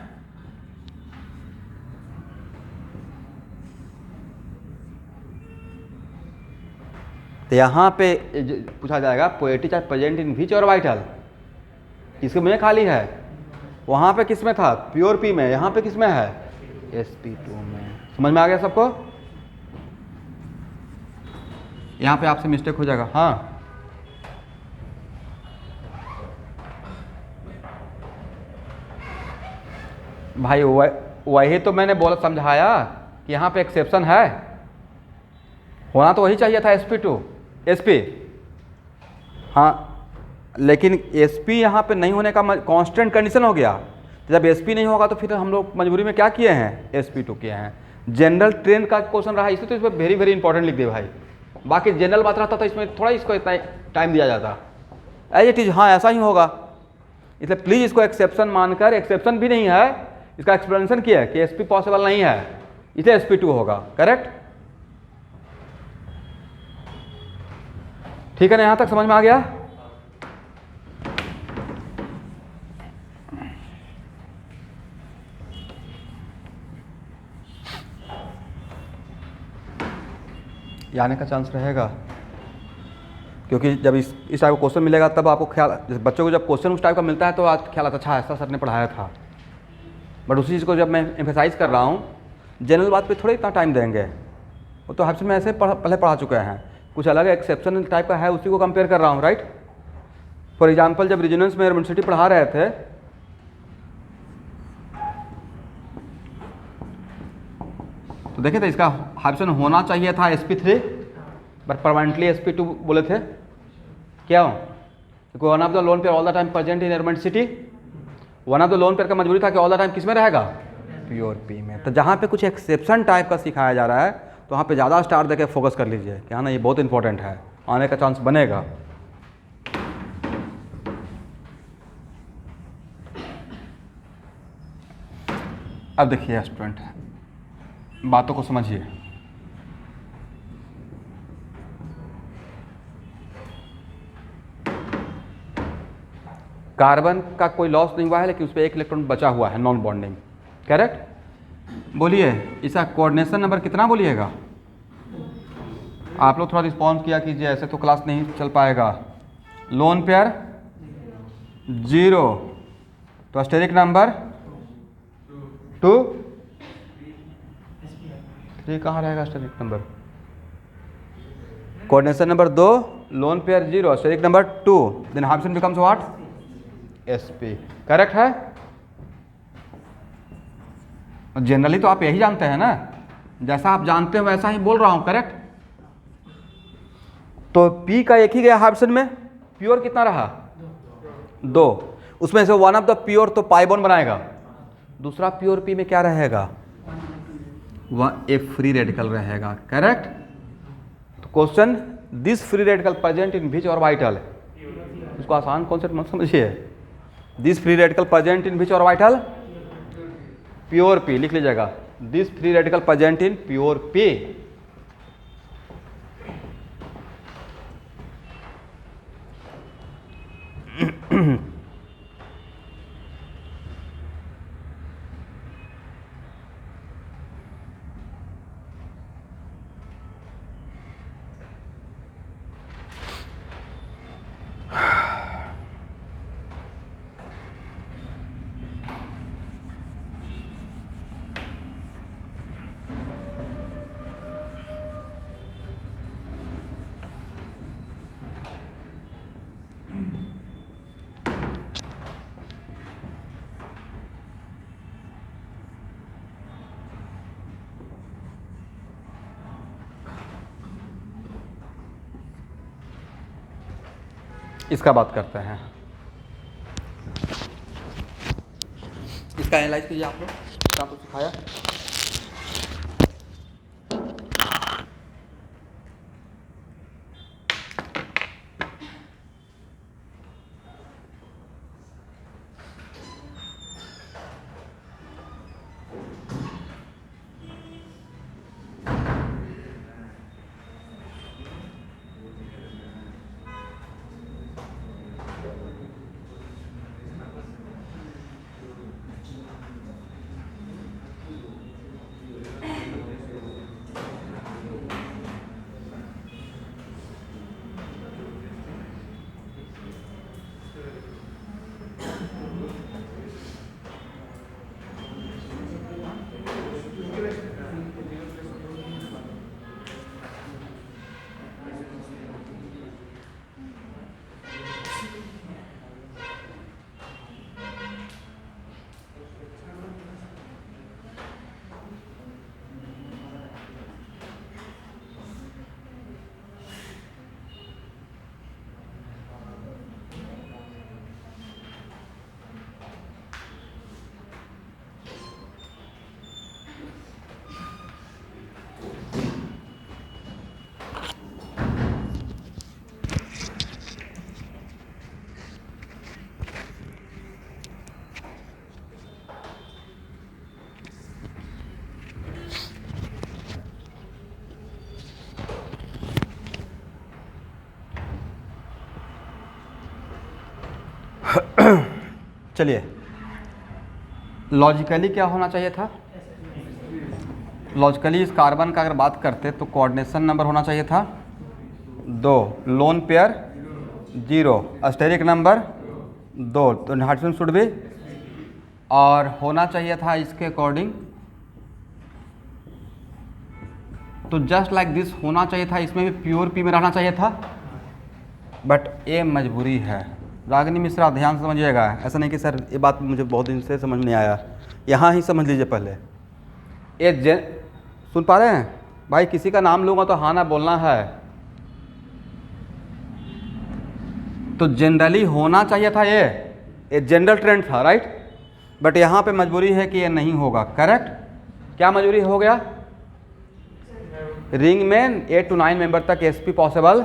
तो यहाँ पे पूछा जाएगा poetic charge present in which orbital, किसके में खाली है? वहाँ पे किस में था? प्योर पी में। यहाँ पे किस में है? sp2 में। समझ में आ गया सबको? यहाँ पे आपसे मिस्टेक हो जाएगा। हाँ, भाई वही तो मैंने बोला, समझाया कि यहाँ पे एक्सेप्शन है, होना तो वही चाहिए था sp2 sp। हाँ, लेकिन sp यहाँ पे नहीं होने का कांस्टेंट कंडीशन हो गया। तो जब sp नहीं होगा तो फिर हम लोग मजबूरी में क्या किए हैं? sp2 किए हैं। जनरल ट्रेंड का क्वेश्चन रहा, इसलिए तो इसमें वेरी वेरी इंपॉर्टेंट लिख दे भाई। बाकी जनरल बात रहता तो इसमें थोड़ा इसको इतना टाइम दिया जाता, एज इट इज। हाँ, ऐसा ही होगा, इसलिए प्लीज़ इसको एक्सेप्शन मानकर, एक्सेप्शन भी नहीं है, इसका एक्सप्लेनेशन किया है कि sp पॉसिबल नहीं है, इसलिए sp2 होगा, करेक्ट। ठीक है ना? यहाँ तक समझ में आ गया? ये आने का चांस रहेगा, क्योंकि जब इस टाइप का क्वेश्चन मिलेगा तब आपको ख्याल, जैसे बच्चों को जब क्वेश्चन उस टाइप का मिलता है तो आज ख्याल आता अच्छा ऐसा सर ने पढ़ाया था। बट उसी चीज़ को जब मैं एम्फेसाइज कर रहा हूँ, जनरल बात पे थोड़ा इतना टाइम देंगे, वो तो हाइब्सन में ऐसे पहले पढ़ा चुके हैं, कुछ अलग एक्सेप्शन टाइप का है, उसी को कंपेयर कर रहा हूँ, राइट। फॉर एग्जाम्पल जब रेजोनेंस में यूनिवर्सिटी पढ़ा रहे थे तो देखे थे इसका हाइब्सन होना चाहिए था sp3, बट परमानेंटली sp2 बोले थे। क्या one of the lone pair all the time present in university, one of the lone pair का मजबूरी था कि ऑल द टाइम किस में रहेगा, प्योर पी में। तो जहाँ पे कुछ एक्सेप्शन टाइप का सिखाया जा रहा है तो वहाँ पे ज़्यादा स्टार देके फोकस कर लीजिए कि हाँ ना ये बहुत इंपॉर्टेंट है, आने का चांस बनेगा। अब देखिए स्टूडेंट, बातों को समझिए। कार्बन का कोई लॉस नहीं हुआ है, लेकिन उस पर एक इलेक्ट्रॉन बचा हुआ है, नॉन बॉन्डिंग, करेक्ट। बोलिए इसका कोऑर्डिनेशन नंबर कितना बोलिएगा। आप लोग थोड़ा रिस्पॉन्स किया कीजिए, ऐसे तो क्लास नहीं चल पाएगा। लोन पेयर 0, तो स्टेरिक नंबर 2, 3 कहाँ रहेगा steric number. Coordination number 2, lone pair 0, steric number 2, then hybridisation becomes what, sp, correct है। जनरली तो आप यही जानते हैं ना, जैसा आप जानते हैं वैसा ही बोल रहा हूं, करेक्ट। तो p का एक ही गया हाइब्सन में, प्योर कितना रहा 2, उसमें से वन ऑफ द प्योर तो पाई बॉन्ड बनाएगा, दूसरा प्योर p में क्या रहेगा, वह एक फ्री रेडिकल रहेगा, करेक्ट। तो question, this free radical present in which orbital, उसको आसान कॉन्सेप्ट मत समझिए। This free radical present in which orbital, pure p, लिख लीजिएगा, this free radical present in pure p। इसका बात करते हैं, इसका एनालाइज कीजिए आप लोग, आपको सिखाया। चलिए, लॉजिकली क्या होना चाहिए था, लॉजिकली इस कार्बन का अगर बात करते तो कोऑर्डिनेशन नंबर होना चाहिए था 2, लोन पेयर 0, स्टेरिक नंबर 2, तो हाइड्रोजन शुड भी, और होना चाहिए था इसके अकॉर्डिंग, तो जस्ट लाइक दिस होना चाहिए था, इसमें भी प्योर पी में रहना चाहिए था, बट ये मजबूरी है। रागिनी मिश्रा ध्यान से समझिएगा, ऐसा नहीं कि सर ये बात मुझे बहुत दिन से समझ नहीं आया, यहाँ ही समझ लीजिए पहले। ये सुन पा रहे हैं भाई, किसी का नाम लूँगा तो हाँ ना बोलना है। तो जनरली होना चाहिए था ये जनरल ट्रेंड था, राइट, बट यहाँ पे मजबूरी है कि ये नहीं होगा। करेक्ट, क्या मजबूरी हो गया? रिंग में 8 to 9 मेंबर तक sp पॉसिबल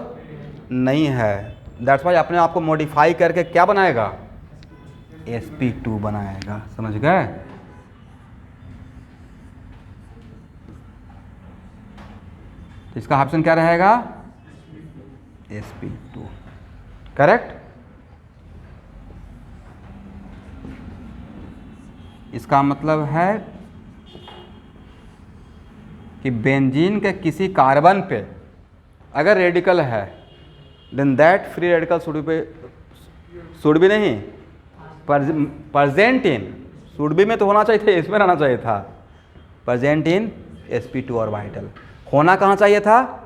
नहीं है, दैट्स वाई अपने आप को मॉडिफाई करके क्या बनाएगा? sp2 बनाएगा। समझ गए? तो इसका ऑप्शन क्या रहेगा? sp2। करेक्ट, इसका मतलब है कि बेंजीन के किसी कार्बन पे अगर रेडिकल है, then that free radical should भी नहीं प्रेजेंट इन, शुड भी में तो होना चाहिए था, इसमें रहना चाहिए था, प्रेजेंट इन sp2 ऑर्बिटल। होना कहाँ चाहिए था?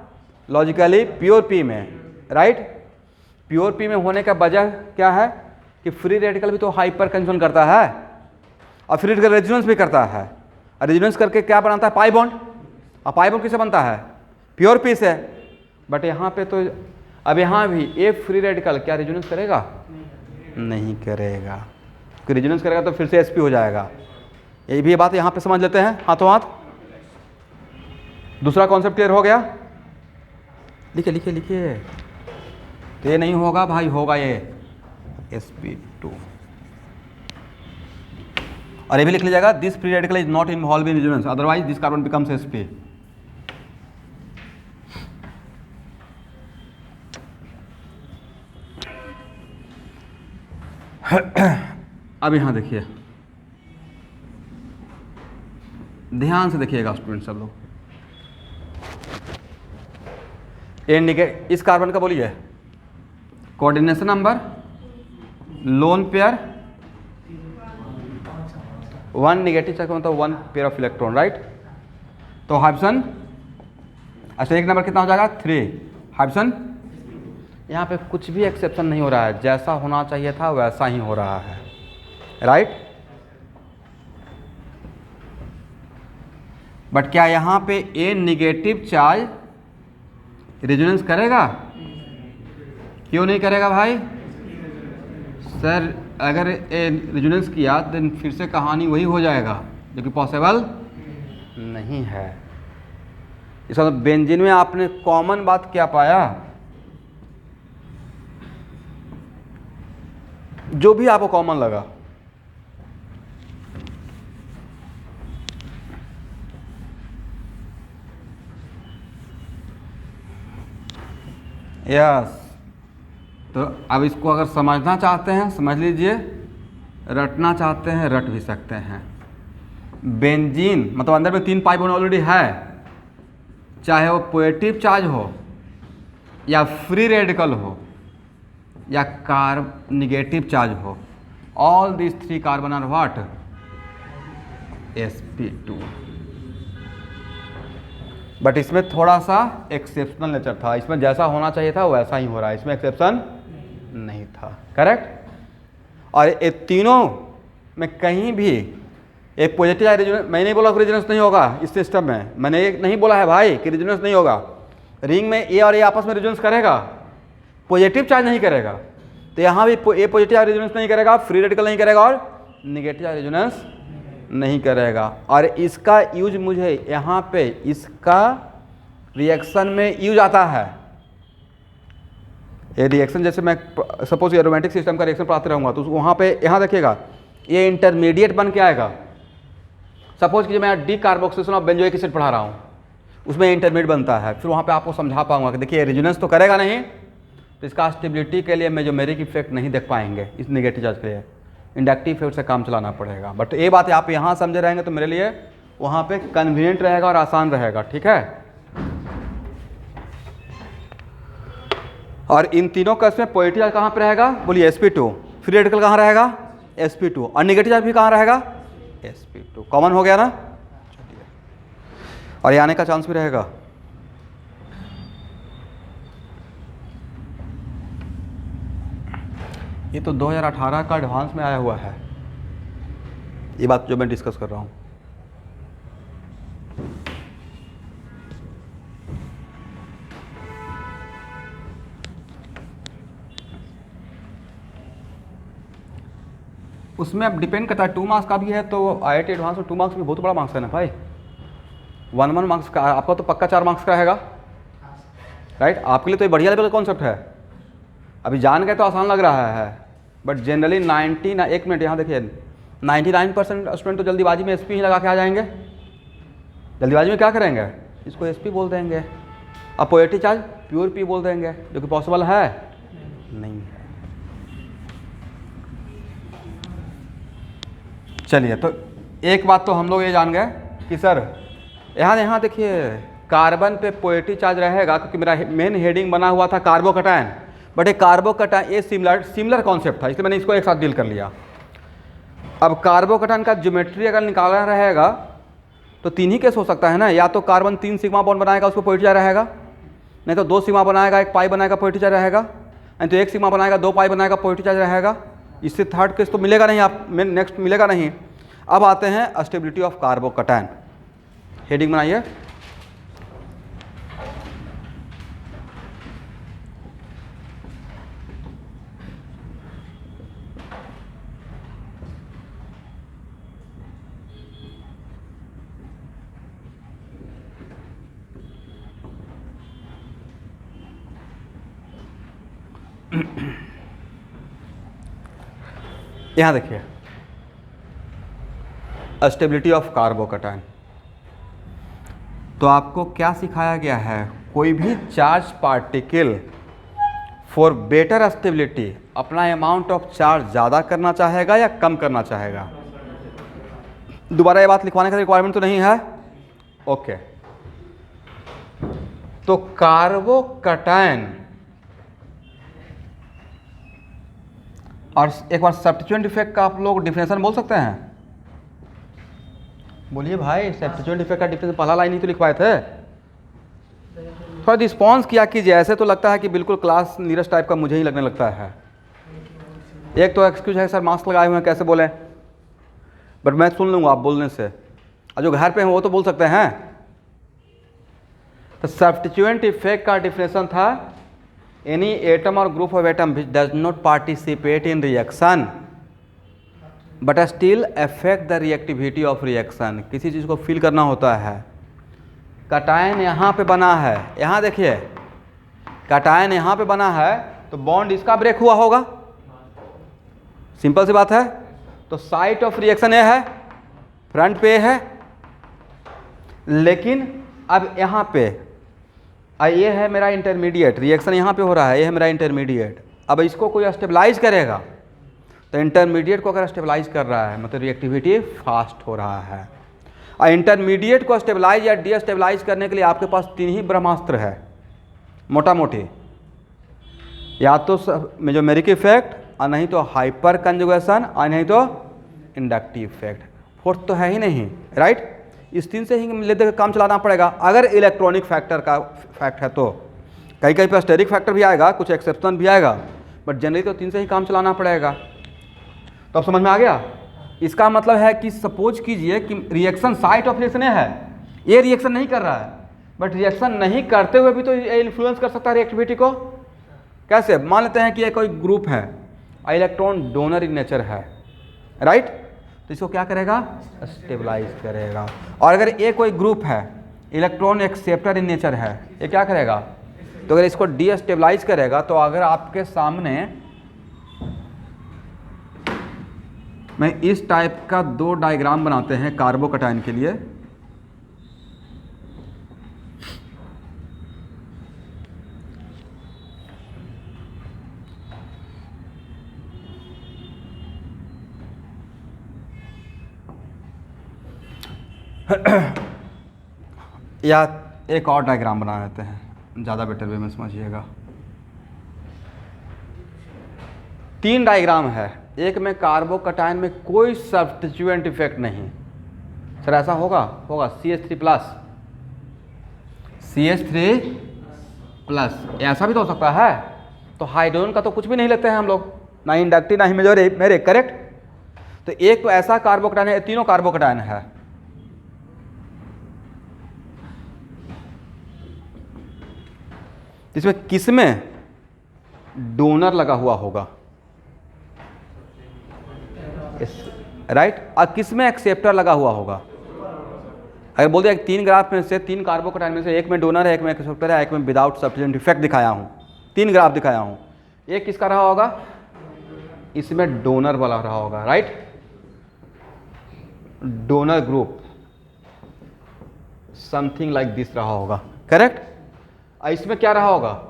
लॉजिकली प्योर पी में, राइट। प्योर पी में होने का वजह क्या है कि फ्री रेडिकल भी तो हाइपर कंजन करता है और फ्री रेडिकल रेजोनेंस भी करता है, और रेजोनेंस करके क्या बनाता है? Pi bond. और पाई बॉन्ड किससे बनता है? प्योर पी से। बट यहाँ पे तो अब यहाँ भी ए फ्री रेडिकल क्या रेजोनेंस करेगा? नहीं करेगा, क्योंकि रेजोनेंस करेगा तो फिर से sp हो जाएगा। ये भी बात यहाँ पे समझ लेते हैं हाथों हाथ। दूसरा कॉन्सेप्ट क्लियर हो गया? लिखिए लिखिए लिखिए। तो ये नहीं होगा भाई, होगा ये sp2। और ये भी लिख लीजिएगा, this free radical is not involve in resonance, otherwise this carbon becomes sp। अब यहां देखिए, ध्यान से देखिएगा स्टूडेंट सब लोग। इस कार्बन का बोलिए coordination number, lone pair, 1 negative charge मतलब 1 पेयर ऑफ इलेक्ट्रॉन, राइट। तो हाइड्रोजन स्टेरिक नंबर कितना हो जाएगा? 3। हाइड्रोजन यहाँ पे कुछ भी एक्सेप्शन नहीं हो रहा है, जैसा होना चाहिए था वैसा ही हो रहा है, राइट। बट क्या यहाँ पे ए निगेटिव चार्ज रेजोनेंस करेगा? क्यों नहीं करेगा भाई? सर अगर ए रेजोनेंस किया तो फिर से कहानी वही हो जाएगा, जो कि पॉसिबल नहीं है। इसका मतलब बेंजीन में आपने कॉमन बात क्या पाया? जो भी आपको कॉमन लगा, यस। तो अब इसको अगर समझना चाहते हैं समझ लीजिए, रटना चाहते हैं रट भी सकते हैं। बेंजीन मतलब अंदर में 3 पाई बॉन्ड ऑलरेडी है, चाहे वो पॉजिटिव चार्ज हो या फ्री रेडिकल हो या निगेटिव चार्ज हो, all this 3 carbon are what? sp2। But इसमें थोड़ा सा एक्सेप्शनल नेचर था, इसमें जैसा होना चाहिए था वैसा ही हो रहा है, इसमें एक्सेप्शन नहीं था। करेक्ट। और ये तीनों में कहीं भी एक पॉजिटिव रेजोनेंस, मैंने नहीं बोला कि रेजोनेंस नहीं होगा इस सिस्टम में, मैंने ये नहीं बोला है भाई कि रेजोनेंस नहीं होगा। रिंग में ए और ए आपस में रेजोनेंस करेगा, पॉजिटिव चार्ज नहीं करेगा। तो यहाँ भी ए पॉजिटिव चार्ज रेजोनेंस नहीं करेगा, फ्री रेडिकल नहीं करेगा और निगेटिव चार्ज रेजोनेंस नहीं करेगा। और इसका यूज मुझे यहाँ पे इसका रिएक्शन में यूज आता है। ये रिएक्शन जैसे मैं सपोज एरोमेटिक सिस्टम का रिएक्शन पढ़ाते रहूँगा तो वहाँ पे यहाँ देखिएगा ये इंटरमीडिएट बन के आएगा। सपोज कि मैं D carboxylation of benzoic acid पढ़ा रहा हूँ, उसमें इंटरमीडिएट बनता है, फिर वहाँ पे आपको समझा पाऊंगा कि देखिए रेजोनेंस तो करेगा नहीं, तो इसका स्टेबिलिटी के लिए मेजोमेरिक इफेक्ट नहीं देख पाएंगे इस नेगेटिव चार्ज के लिए, इंडक्टिव इफेक्ट से काम चलाना पड़ेगा। बट ये बात आप यहाँ समझे रहेंगे तो मेरे लिए वहाँ पे कन्वीनियंट रहेगा और आसान रहेगा, ठीक है। और इन तीनों केस में पॉजिटिव चार्ज कहाँ पे रहेगा, बोलिए sp2। फ्री रेडिकल कहाँ रहेगा, sp2। और निगेटिव चार्ज भी कहाँ रहेगा, sp2। कॉमन हो गया ना, चलिए। और ये आने का चांस भी रहेगा। ये तो 2018 का एडवांस में आया हुआ है, ये बात जो मैं डिस्कस कर रहा हूँ। उसमें अब डिपेंड करता है, 2 मार्क्स का भी है, तो IIT एडवांस में 2 मार्क्स भी बहुत बड़ा मार्क्स है ना भाई। 1 मार्क्स का आपका तो पक्का 4 मार्क्स का रहेगा, राइट। आपके लिए तो ये बढ़िया लेवल का कॉन्सेप्ट है, अभी जान गए तो आसान लग रहा है, बट जनरली 1 मिनट यहाँ देखिए, 99% स्टूडेंट तो जल्दीबाजी में SP ही लगा के आ जाएंगे। जल्दीबाजी में क्या करेंगे, इसको SP बोल देंगे, अब पॉजिटिव चार्ज प्योर P बोल देंगे, जो कि पॉसिबल है नहीं है। चलिए, तो एक बात तो हम लोग ये जान गए कि सर यहाँ देखिए कार्बन पे पॉजिटिव चार्ज रहेगा, क्योंकि मेरा मेन हेडिंग बना हुआ था कार्बोकैटायन, बट ये कार्बोकैटायन ये सिमिलर कॉन्सेप्ट था, इसलिए मैंने इसको एक साथ डील कर लिया। अब कार्बोकैटायन का ज्योमेट्री अगर निकालना रहेगा तो 3 ही केस हो सकता है ना, या तो कार्बन 3 सिग्मा बॉन्ड बनाएगा, उसको पॉजिटिव चार्ज रहेगा, नहीं तो 2 सिग्मा बनाएगा, 1 पाई बनाएगा, पॉजिटिव चार्ज रहेगा, नहीं तो 1 सिग्मा बनाएगा, 2 पाई बनाएगा, पॉजिटिव चार्ज रहेगा। इससे थर्ड केस तो मिलेगा नहीं, आप नेक्स्ट मिलेगा नहीं। अब आते हैं स्टेबिलिटी ऑफ कार्बोकैटायन, हेडिंग बनाइए। यहाँ देखिए स्टेबिलिटी ऑफ कार्बोकैटायन, तो आपको क्या सिखाया गया है, कोई भी charge particle for better stability अपना अमाउंट ऑफ चार्ज ज़्यादा करना चाहेगा या कम करना चाहेगा। दोबारा ये बात लिखवाने का रिक्वायरमेंट तो नहीं है, ओके। तो कार्बोकैटायन और एक बार सब्स्टिट्यूएंट इफेक्ट का आप लोग डिफिनेशन बोल सकते हैं, बोलिए भाई। सब्स्टिट्यूएंट इफेक्ट का डिफिनेशन पहला लाइन ही तो लिखवाए थे, थोड़ा रिस्पॉन्स किया कीजिए, ऐसे तो लगता है कि बिल्कुल क्लास नीरज टाइप का मुझे ही लगने लगता है। एक तो एक्सक्यूज है सर मास्क लगाए हुए हैं कैसे बोले, बट मैं सुन लूँगा आप बोलने से, और जो घर पे हैं वो तो बोल सकते हैं। तो सब्स्टिट्यूएंट इफेक्ट का डिफिनेशन था एनी एटम और group of atom which does not participate in reaction but still affect the reactivity of reaction. किसी चीज़ को फील करना होता है, कैटायन यहाँ पे बना है, यहाँ देखिए कैटायन यहाँ पे बना है, तो बॉन्ड इसका ब्रेक हुआ होगा, सिंपल सी बात है। तो साइट ऑफ रिएक्शन ये है, फ्रंट पे है, लेकिन अब यहाँ पे ये है मेरा इंटरमीडिएट, रिएक्शन यहाँ पे हो रहा है, ये है मेरा इंटरमीडिएट। अब इसको कोई स्टेबलाइज करेगा, तो इंटरमीडिएट को अगर स्टेबलाइज कर रहा है मतलब रिएक्टिविटी फास्ट हो रहा है। और इंटरमीडिएट को स्टेबलाइज या डीस्टेबलाइज करने के लिए आपके पास 3 ही ब्रह्मास्त्र है मोटा मोटी, या तो मेजोमेरिक इफेक्ट, और नहीं तो हाइपर कंजुगेशन, और नहीं तो इंडक्टिव इफेक्ट, फोर्थ तो है ही नहीं, राइट। इस 3 से ही लेते काम चलाना पड़ेगा। अगर इलेक्ट्रॉनिक फैक्टर का फैक्ट है तो कहीं कहीं पर स्टेरिक फैक्टर भी आएगा, कुछ एक्सेप्शन भी आएगा, बट जनरली तो 3 से ही काम चलाना पड़ेगा। तो अब समझ में आ गया। इसका मतलब है कि सपोज कीजिए कि रिएक्शन साइट ऑफ रिएक्शन है, ये रिएक्शन नहीं कर रहा है, बट रिएक्शन नहीं करते हुए भी तो ये इन्फ्लुएंस कर सकता है रिएक्टिविटी को। कैसे, मान लेते हैं कि ये कोई ग्रुप है, इलेक्ट्रॉन डोनर इन नेचर है, राइट, तो इसको क्या करेगा, स्टेबलाइज करेगा। और अगर ये कोई ग्रुप है, इलेक्ट्रॉन एक्सेप्टर इन नेचर है, ये क्या करेगा, तो अगर इसको डीस्टेबलाइज करेगा, तो अगर आपके सामने मैं इस टाइप का 2 डायग्राम बनाते हैं कार्बोकैटायन के लिए, या एक और डायग्राम बना लेते हैं, ज़्यादा बेटर वे में समझिएगा। तीन डायग्राम है, एक में कार्बोकटायन में कोई सब्स्टिट्यूएंट इफेक्ट नहीं। सर ऐसा होगा? होगा। CH3 प्लस, CH3 प्लस, ऐसा भी तो हो सकता है। तो हाइड्रोजन का तो कुछ भी नहीं लेते हैं हम लोग, ना इंडक्टिव ना ही मेरे, करेक्ट। तो एक तो ऐसा कार्बोकटायन है, तीनों कार्बोकटायन है। इसमें किसमें डोनर लगा हुआ होगा? राइट। और किसमें एक्सेप्टर लगा हुआ होगा? अगर बोल दिया तीन ग्राफ में से, तीन कार्बोकटायन में से एक में डोनर है, एक में एक्सेप्टर है, एक में विदाउट सब्स्टिट्यूएंट इफेक्ट दिखाया हूं, तीन ग्राफ दिखाया हूं, एक किसका रहा होगा? इसमें डोनर वाला रहा होगा, right. Donor group something like this रहा होगा, करेक्ट। और इसमें क्या रहा होगा?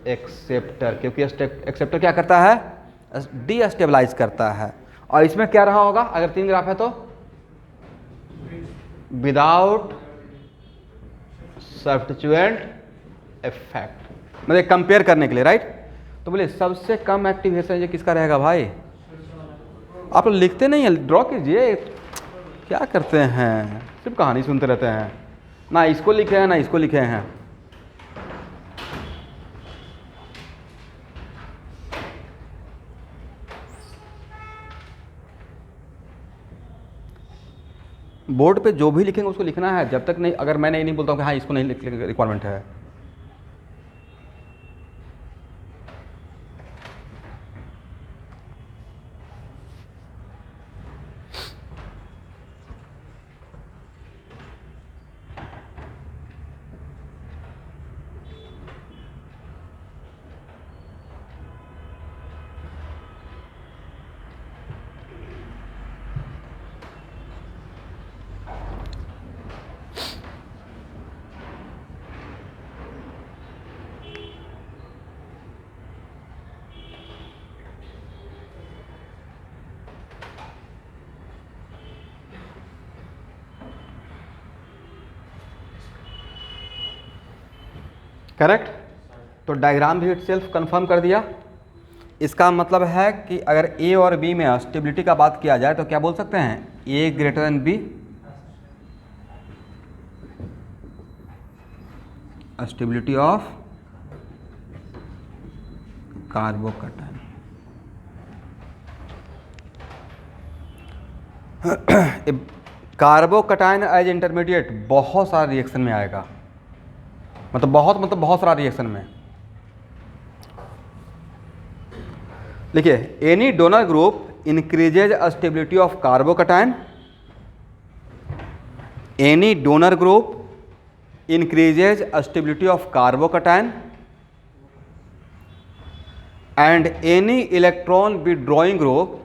एक्सेप्टर, क्योंकि एक्सेप्टर क्या करता है? डीस्टेबलाइज करता है। और इसमें क्या रहा होगा अगर तीन ग्राफ है तो? विदाउट सब्स्टिट्यूएंट इफेक्ट, मतलब कंपेयर करने के लिए, राइट। तो बोले सबसे कम एक्टिवेशन ये किसका रहेगा भाई? आप लोग लिखते नहीं है, ड्रॉ कीजिए। क्या करते हैं, सिर्फ कहानी सुनते रहते हैं, ना इसको लिखे हैं ना इसको लिखे हैं। बोर्ड पे जो भी लिखेंगे उसको लिखना है, जब तक नहीं, अगर मैं नहीं बोलता हूँ कि हाँ इसको नहीं लिखने रिक्वायरमेंट है। करेक्ट। तो डायग्राम भी इटसेल्फ कंफर्म कर दिया। इसका मतलब है कि अगर ए और बी में स्टेबिलिटी का बात किया जाए तो क्या बोल सकते हैं? A greater than B, stability of carbocation. Carbocation as intermediate बहुत सारा रिएक्शन में आएगा, मतलब बहुत सारा रिएक्शन में। देखिए, any donor group increases stability of carbocation, any donor group increases stability of carbocation and any electron withdrawing group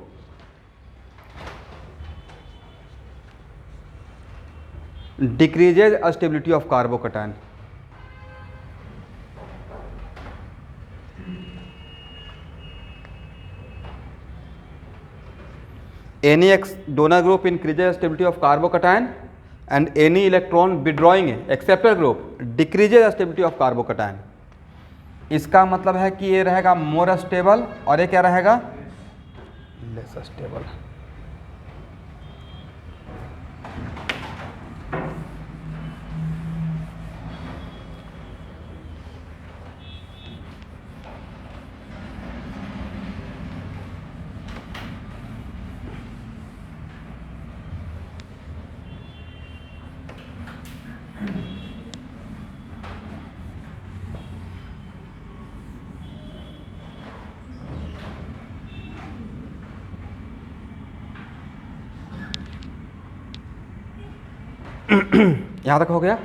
decreases stability of carbocation. Any donor group increases stability of carbocation and any electron withdrawing acceptor group decreases stability of carbocation. इसका मतलब है कि ये रहेगा मोर स्टेबल और ये क्या रहेगा? Less stable. यहां तक हो गया?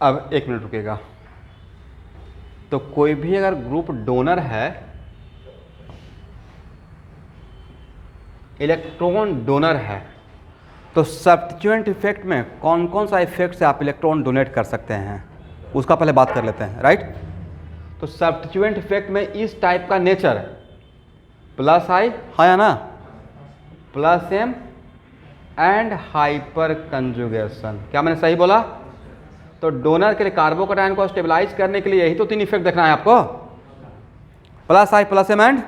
अब एक मिनट रुकेगा। तो कोई भी अगर ग्रुप डोनर है, इलेक्ट्रॉन डोनर है, तो सब्स्टिट्यूएंट इफेक्ट में कौन कौन सा इफेक्ट से आप इलेक्ट्रॉन डोनेट कर सकते हैं उसका पहले बात कर लेते हैं, राइट। तो सब्स्टिट्यूएंट इफेक्ट में इस टाइप का नेचर प्लस आई है ना, plus M and hyperconjugation. क्या मैंने सही बोला? तो डोनर के लिए कार्बोकैटायन को स्टेबलाइज करने के लिए यही तो 3 इफेक्ट देखना है आपको, plus I plus M and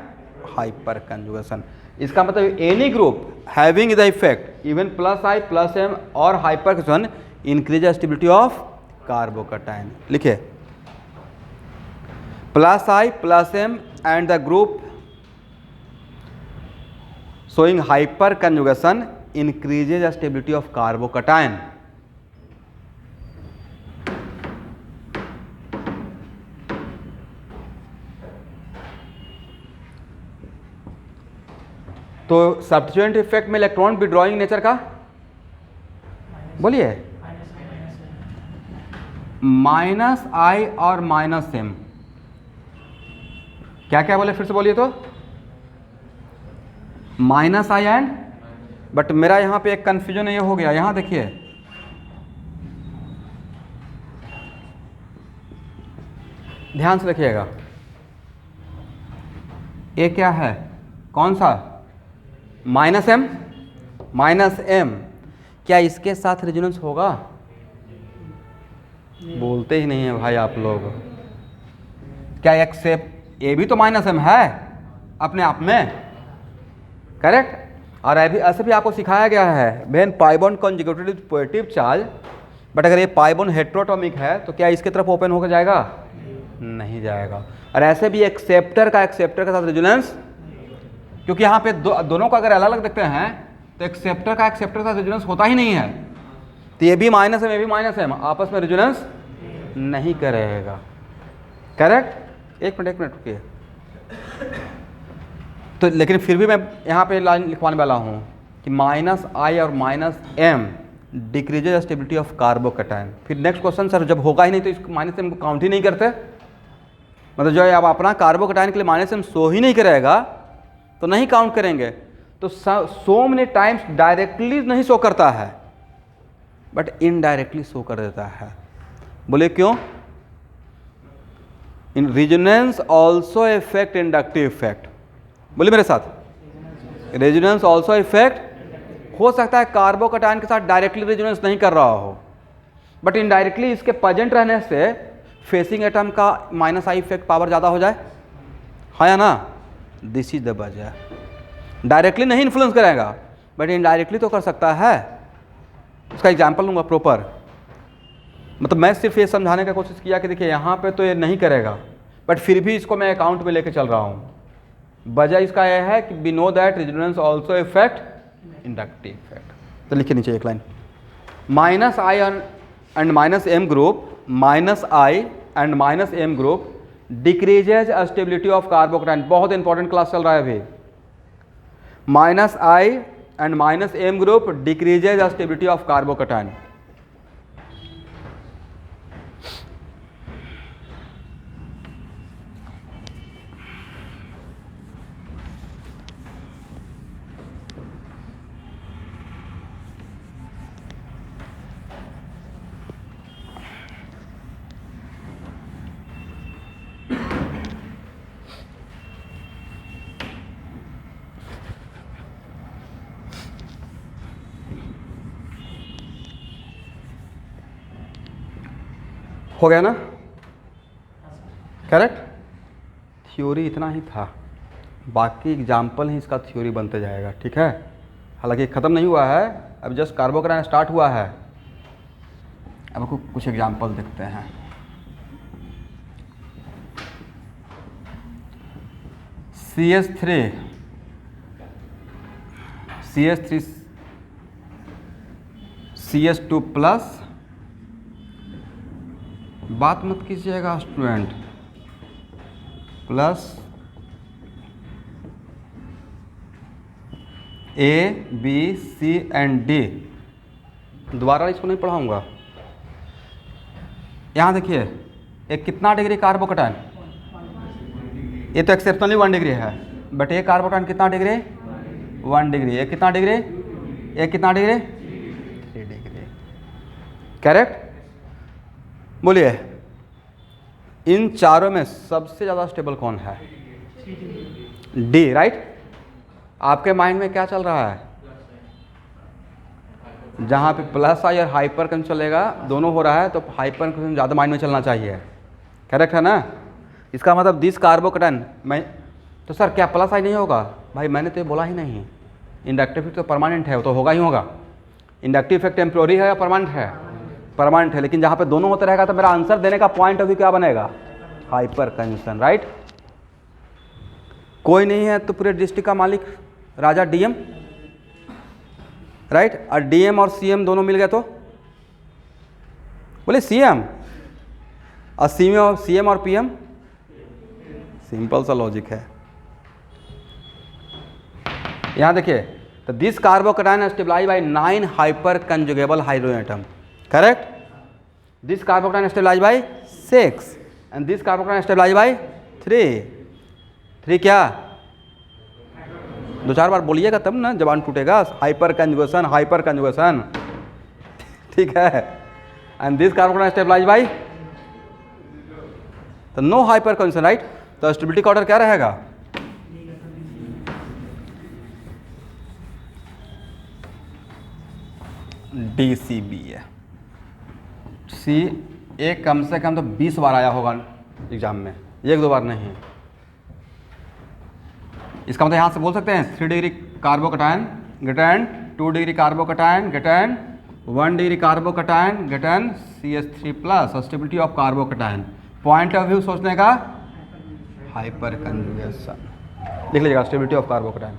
hyperconjugation. इसका मतलब any group having the effect even plus I plus M और hyperconjugation increase stability of carbocation. लिखिए plus I plus M and the group showing hyper conjugation increases the stability of carbocation। तो सब्स्टिट्यूएंट इफेक्ट में इलेक्ट्रॉन विड्रॉइंग नेचर का बोलिए, माइनस आई और माइनस एम। क्या क्या बोले फिर से बोलिए तो? माइनस आई एंड, बट मेरा यहां पे एक कंफ्यूजन ये हो गया। यहां देखिए ध्यान से देखिएगा, ये क्या है, कौन सा? Minus M, minus M. क्या इसके साथ रेजोनेंस होगा? बोलते ही नहीं है भाई आप लोग। क्या एक्सेप्ट ये भी तो माइनस एम है अपने आप में, करेक्ट? और अभी ऐसे भी आपको सिखाया गया है when pi bond conjugated with positive charge, but अगर ये पाई बॉन्ड हेट्रोटॉमिक है तो क्या इसके तरफ ओपन होकर जाएगा? नहीं जाएगा। और ऐसे भी एक्सेप्टर के साथ रेजोनेंस, क्योंकि यहाँ पे दोनों को अगर अलग अलग देखते हैं तो एक्सेप्टर का एक्सेप्टर के साथ रेजोनेंस होता ही नहीं है। तो ये भी माइनस एम, ये भी माइनस एम, आपस में रेजोनेंस नहीं करेगा, करेक्ट? एक मिनट रुकिए। तो लेकिन फिर भी मैं यहाँ पे लाइन लिखवाने वाला हूँ कि माइनस आई और minus M decreases stability of carbocation. फिर नेक्स्ट क्वेश्चन, सर जब होगा ही नहीं तो इस माइनस एम को काउंट ही नहीं करते, मतलब जो है आप अपना कार्बोकैटायन के लिए माइनस एम शो ही नहीं करेगा तो नहीं काउंट करेंगे। तो सो मेनी टाइम्स डायरेक्टली नहीं शो करता है बट इनडायरेक्टली शो कर देता है। बोले क्यों? In resonance also effect inductive effect. बोलिए मेरे साथ, रेजोनेंस ऑल्सो इफेक्ट। हो सकता है कार्बोकैटायन के साथ डायरेक्टली रेजोनेंस नहीं कर रहा हो, बट इनडायरेक्टली इसके प्रेजेंट रहने से फेसिंग एटम का माइनस आई इफेक्ट पावर ज़्यादा हो जाए, है या ना? दिस इज द वजह। डायरेक्टली नहीं इन्फ्लुएंस करेगा बट इनडायरेक्टली तो कर सकता है। उसका एग्जाम्पल लूँगा प्रॉपर, मतलब मैं सिर्फ ये समझाने का कोशिश किया कि देखिए यहाँ पे तो ये नहीं करेगा बट फिर भी इसको मैं अकाउंट में लेके चल रहा हूँ। वजह इसका यह है कि we know that resonance also effect inductive effect. तो लिखिए नीचे एक line, minus I and minus M group, minus I and minus M group decreases stability of carbocation. बहुत इंपॉर्टेंट क्लास चल रहा है अभी। Minus I and minus M group decreases stability of carbocation. हो गया ना, करेक्ट? थ्योरी इतना ही था, बाकी एग्जाम्पल ही इसका थ्योरी बनते जाएगा, ठीक है? हालांकि ख़त्म नहीं हुआ है, अब जस्ट कार्बोकैटायन स्टार्ट हुआ है। अब कुछ एग्जाम्पल देखते हैं। CH3 CH2 प्लस, बात मत कीजिएगा student, plus A, B, C and D। दोबारा इसको नहीं पढ़ाऊंगा। यहाँ देखिए एक कितना डिग्री कार्बोकैटायन, ये तो एक्सेप्शनली 1 डिग्री है, बट ये कार्बोकैटायन कितना डिग्री? 1 डिग्री। ये कितना डिग्री? ये कितना डिग्री? 3 degree, correct? बोलिए इन चारों में सबसे ज़्यादा स्टेबल कौन है? D, right. आपके माइंड में क्या चल रहा है? जहाँ पे प्लस आई और हाइपर कंजूगेशन चलेगा, दोनों हो रहा है, तो हाइपर कंजूगेशन ज़्यादा माइंड में चलना चाहिए। करेक्ट है ना? इसका मतलब दिस कार्बोकैटायन, मैं तो सर क्या प्लस आई नहीं होगा? भाई मैंने तो ये बोला ही नहीं। इंडक्टिव इफेक्ट तो परमानेंट है, वो तो होगा ही होगा। इंडक्टिव इफेक्ट टेम्प्रोरी है या परमानेंट है? परमानेंट है। लेकिन जहाँ पे दोनों होते रहेगा तो मेरा आंसर देने का पॉइंट ऑफ व्यू क्या बनेगा? Hyperconjugation, right. कोई नहीं है तो पूरे डिस्ट्रिक्ट का मालिक राजा डीएम, राइट। और डीएम और सीएम दोनों मिल गए तो बोले सीएम, और सीएम और पीएम, सिंपल सा लॉजिक है। यहां देखिए, तो this carbocation stabilise by 9 hyperconjugable hydrogen atom, correct. This carbocation stabilise by 6 and this carbocation stabilise by 3 क्या? 2-4 बार बोलिएगा तब ना जबान टूटेगा। हाइपर कंजुगेशन, हाइपर कंजुगेशन, ठीक है। And this carbocation stabilise by, तो नो हाइपर कंजुगेशन, राइट। तो स्टेबिलिटी का ऑर्डर क्या रहेगा? DCB है। सी एक कम से कम तो 20 बार आया होगा एग्जाम में, 1-2 बार नहीं। इसका मतलब यहाँ से बोल सकते हैं 3 degree carbocation greater than 2 degree carbocation greater than 1 degree carbocation greater than CH3+ stability of carbocation. Point of view सोचने का हाइपर कंजुगेशन, लिख लीजिएगा स्टेबिलिटी ऑफ कार्बोकैटायन।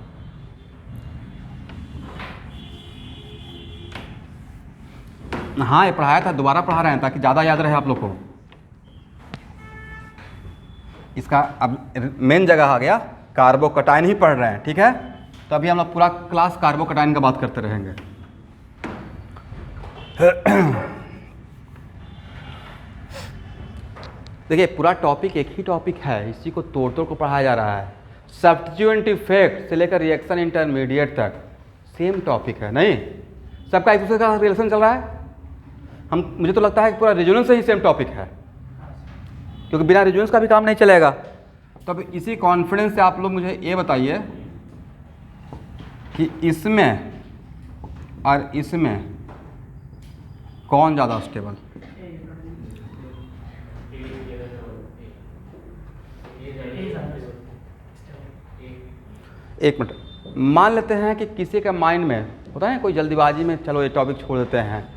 हाँ ये पढ़ाया था, दोबारा पढ़ा रहे हैं ताकि ज़्यादा याद रहे आप लोग को। इसका अब मेन जगह आ गया, कार्बोकैटायन ही पढ़ रहे हैं, ठीक है। तो अभी हम लोग पूरा क्लास कार्बोकैटायन का बात करते रहेंगे। देखिए पूरा टॉपिक एक ही टॉपिक है, इसी को तोड़ तोड़ को पढ़ाया जा रहा है। सब्स्टिट्यूएंट इफेक्ट से लेकर रिएक्शन इंटरमीडिएट तक सेम टॉपिक है, नहीं सबका एक दूसरे का रिलेशन चल रहा है। मुझे तो लगता है कि पूरा रेजोनेंस से ही सेम टॉपिक है, क्योंकि बिना रेजोनेंस का भी काम नहीं चलेगा। तो अब इसी कॉन्फिडेंस से आप लोग मुझे ये बताइए कि इसमें और इसमें कौन ज़्यादा स्टेबल? एक मिनट, मान लेते हैं कि किसी का माइंड में होता है कोई जल्दीबाजी में, चलो ये टॉपिक छोड़ देते हैं,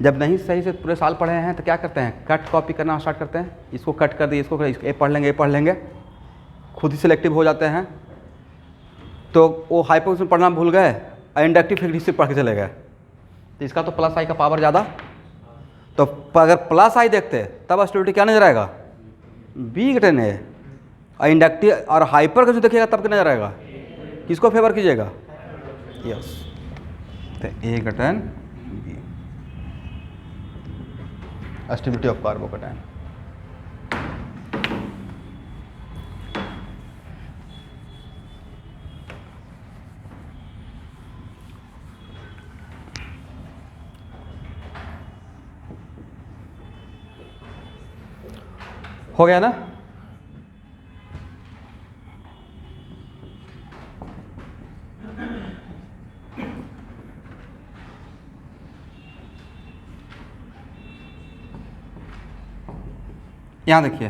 जब नहीं सही से पूरे साल पढ़े हैं तो क्या करते हैं, कट कॉपी करना स्टार्ट करते हैं। इसको कट कर दिए, इसको ये पढ़ लेंगे, ये पढ़ लेंगे, खुद ही सिलेक्टिव हो जाते हैं। तो वो हाइपोथेसिस पढ़ना भूल गए और इंडक्टिव इफेक्ट पढ़ के चले गए। तो इसका तो प्लस आई का पावर ज़्यादा, तो अगर प्लस आई देखते तब स्टेबिलिटी क्या नजर आएगा? बी घटन है। और इंडक्टिव और हाइपर का जो देखिएगा तब क्या नजर आएगा? किसको फेवर कीजिएगा? यस, तो ए घटन बी, स्टेबिलिटी ऑफ कार्बोकैटायन। हो गया ना? यहां देखिए,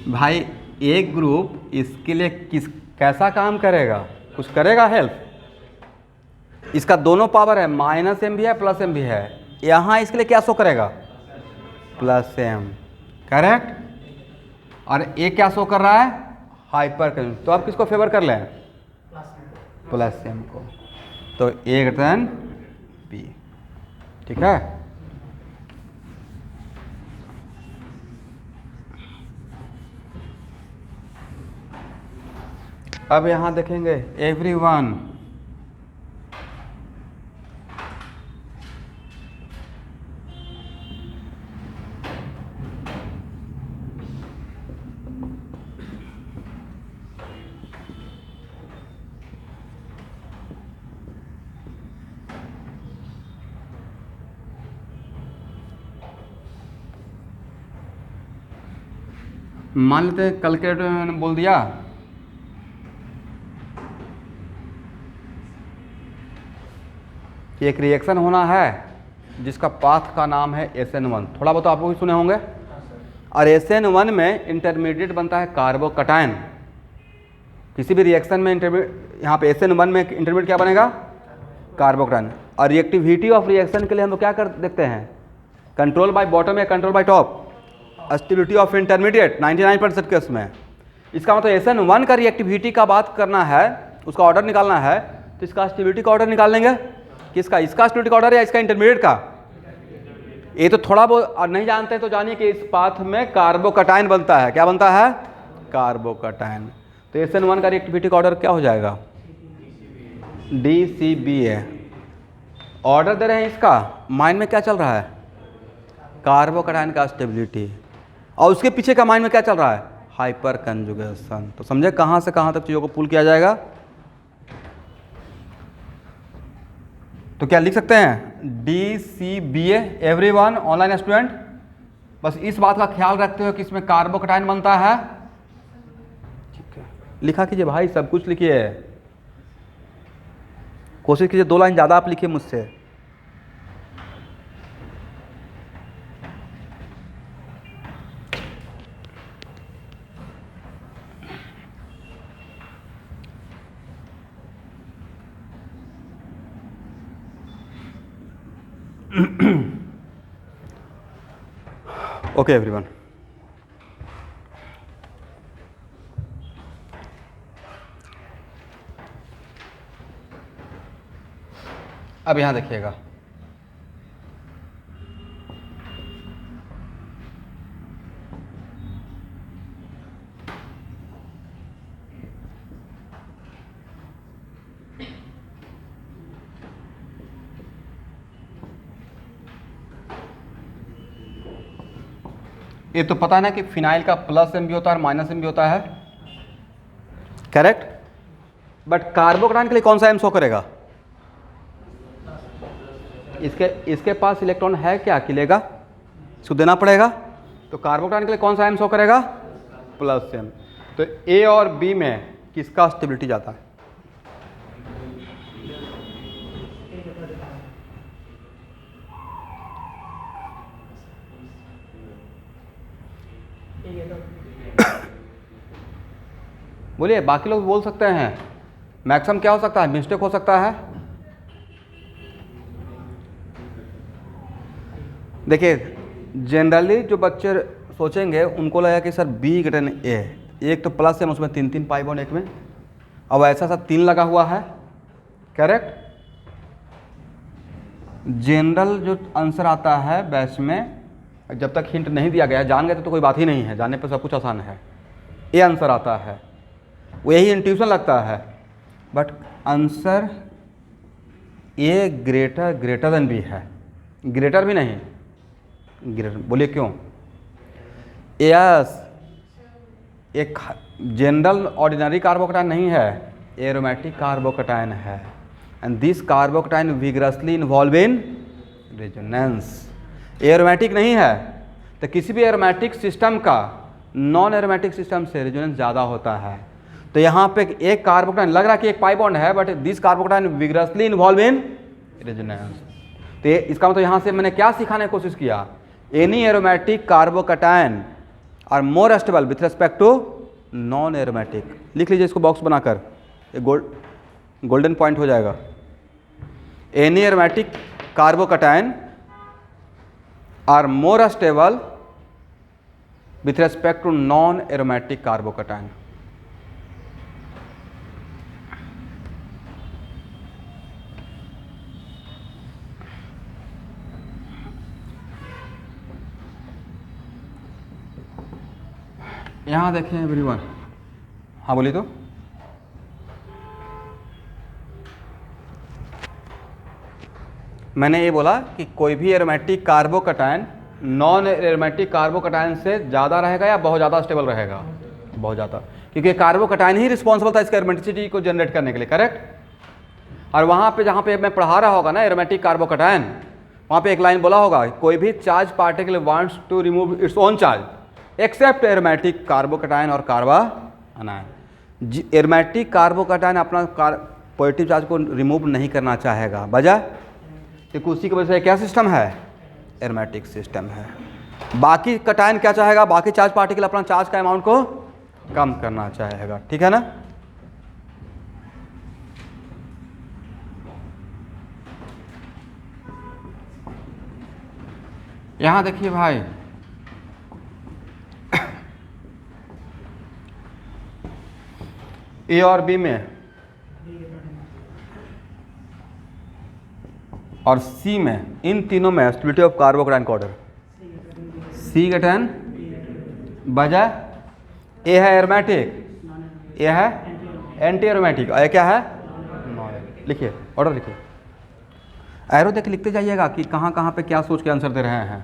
भाई एक ग्रुप इसके लिए कैसा काम करेगा? कुछ करेगा हेल्प? इसका दोनों पावर है, -m भी है +m भी है। यहाँ इसके लिए क्या शो करेगा? +m, correct. और ये क्या शो कर रहा है? Hyper conjugation. तो आप किसको फेवर कर लें? +m को। तो ए घटन बी, ठीक है। अब यहाँ देखेंगे एवरीवन, मान लेते हैं कैलकुलेटर में मैंने बोल दिया कि एक रिएक्शन होना है जिसका पाथ का नाम है SN1, थोड़ा बहुत आप लोग भी सुने होंगे। और SN1 में इंटरमीडिएट बनता है कार्बोकटायन। किसी भी रिएक्शन में यहाँ पे SN1 में इंटरमीडिएट क्या बनेगा? कार्बोकटायन। और रिएक्टिविटी ऑफ रिएक्शन के लिए हम लोग क्या कर देखते हैं? कंट्रोल बाय बॉटम या control by top? Stability of intermediate 99% case में। इसका मतलब SN1 का रिएक्टिविटी का बात करना है, उसका ऑर्डर निकालना है, तो इसका स्टेबिलिटी का ऑर्डर निकाल लेंगे। किसका? इसका स्टेबिलिटी का ऑर्डर या इसका इंटरमीडिएट का? ये तो थोड़ा बहुत और नहीं जानते तो जानिए कि इस पाथ में कार्बोकटायन बनता है। क्या बनता है? कार्बोकटायन। तो SN1 का रिएक्टिविटी का ऑर्डर क्या हो जाएगा? DCBA। ऑर्डर दे रहे हैं इसका, माइंड में क्या चल रहा है? कार्बोकटायन का स्टेबिलिटी। और उसके पीछे का माइंड में क्या चल रहा है? Hyper conjugation. तो समझे कहाँ से कहाँ तक चीज़ों को पुल किया जाएगा। तो क्या लिख सकते हैं? DCBA। एवरीवन ऑनलाइन स्टूडेंट बस इस बात का ख्याल रखते हो कि इसमें कार्बोकटायन बनता है। ठीक है, लिखा कीजिए भाई, सब कुछ लिखिए। कोशिश कीजिए 2 लाइन ज़्यादा आप लिखिए मुझसे। ओके एवरीवन, अब यहाँ देखिएगा, ये तो पता है ना कि फिनाइल का प्लस एम भी होता है और माइनस एम भी होता है, करेक्ट। बट कार्बोकटायन के लिए कौन सा एम शो करेगा? इसके पास इलेक्ट्रॉन है क्या कि लेगा? इसको देना पड़ेगा। तो कार्बोकटायन के लिए कौन सा एम शो करेगा? Plus M. तो ए और बी में किसका स्टेबिलिटी जाता है? बोलिए, बाकी लोग बोल सकते हैं। मैक्सिमम क्या हो सकता है? मिस्टेक हो सकता है। देखिए, जनरली जो बच्चे सोचेंगे उनको लगेगा कि सर बी ग्रेटर देन ए, एक तो प्लस है उसमें 3 पाई बॉन्ड एक में, अब ऐसा सा 3 लगा हुआ है, करेक्ट। जनरल जो आंसर आता है बैच में, जब तक हिंट नहीं दिया गया, जान गए तो कोई बात ही नहीं है, जानने पर सब कुछ आसान है। ए आंसर आता है, वो यही इंट्यूशन लगता है, but answer A greater than B है। ग्रेटर भी नहीं, ग्रेटर। बोलिए क्यों? यस, एक जनरल ऑर्डिनरी कार्बोकटायन नहीं है, एरोमेटिक कार्बोकटायन है। And this carbocation vigorously involve in resonance. Aromatic नहीं है तो किसी भी एरोमेटिक सिस्टम का नॉन एरोमेटिक सिस्टम से रेजोनेंस ज़्यादा होता है। तो यहाँ पे एक कार्बोकटायन लग रहा है कि एक पाई बॉन्ड है, but this carbocation vigorously involve in resonance. तो इसका मतलब यहाँ से मैंने क्या सिखाने की कोशिश किया? Any aromatic carbocation are more stable with respect to non aromatic. लिख लीजिए इसको बॉक्स बनाकर, एक गोल्डन पॉइंट हो जाएगा। Any aromatic carbocation are more stable with respect to non aromatic carbocation. यहाँ देखें एवरीवन, हाँ बोलिए। तो मैंने ये बोला कि कोई भी aromatic carbocation non aromatic carbocation से ज़्यादा रहेगा या बहुत ज़्यादा स्टेबल रहेगा? बहुत ज़्यादा, क्योंकि कार्बोकटायन ही रिस्पॉन्सिबल था इसका एरोमेटिसिटी को जनरेट करने के लिए, करेक्ट। और वहाँ पे जहाँ पे मैं पढ़ा रहा होगा ना एरोमेटिक कार्बोकटायन, वहाँ पे एक लाइन बोला होगा, कोई भी charge particle wants to remove its own charge, except aromatic carbocation और कार्बा अनायन। एरोमेटिक कार्बोकैटायन अपना पॉजिटिव चार्ज को रिमूव नहीं करना चाहेगा, वजह क्योंकि उसी की वजह से क्या सिस्टम है, एरोमेटिक सिस्टम है। बाकी कटायन क्या चाहेगा, बाकी चार्ज पार्टिकल अपना चार्ज का अमाउंट को कम करना चाहेगा, ठीक है ना। यहां देखिए भाई, ए और बी में और सी में, इन तीनों में स्टेबिलिटी ऑफ कार्बोकैटायन का ऑर्डर सी कैटायन, वजह ए है एरोमेटिक, ए है एंटी एरोमेटिक, और क्या है नॉन। लिखिए ऑर्डर लिखिए, एरो देख लिखते जाइएगा कि कहाँ कहाँ पे क्या सोच के आंसर दे रहे हैं।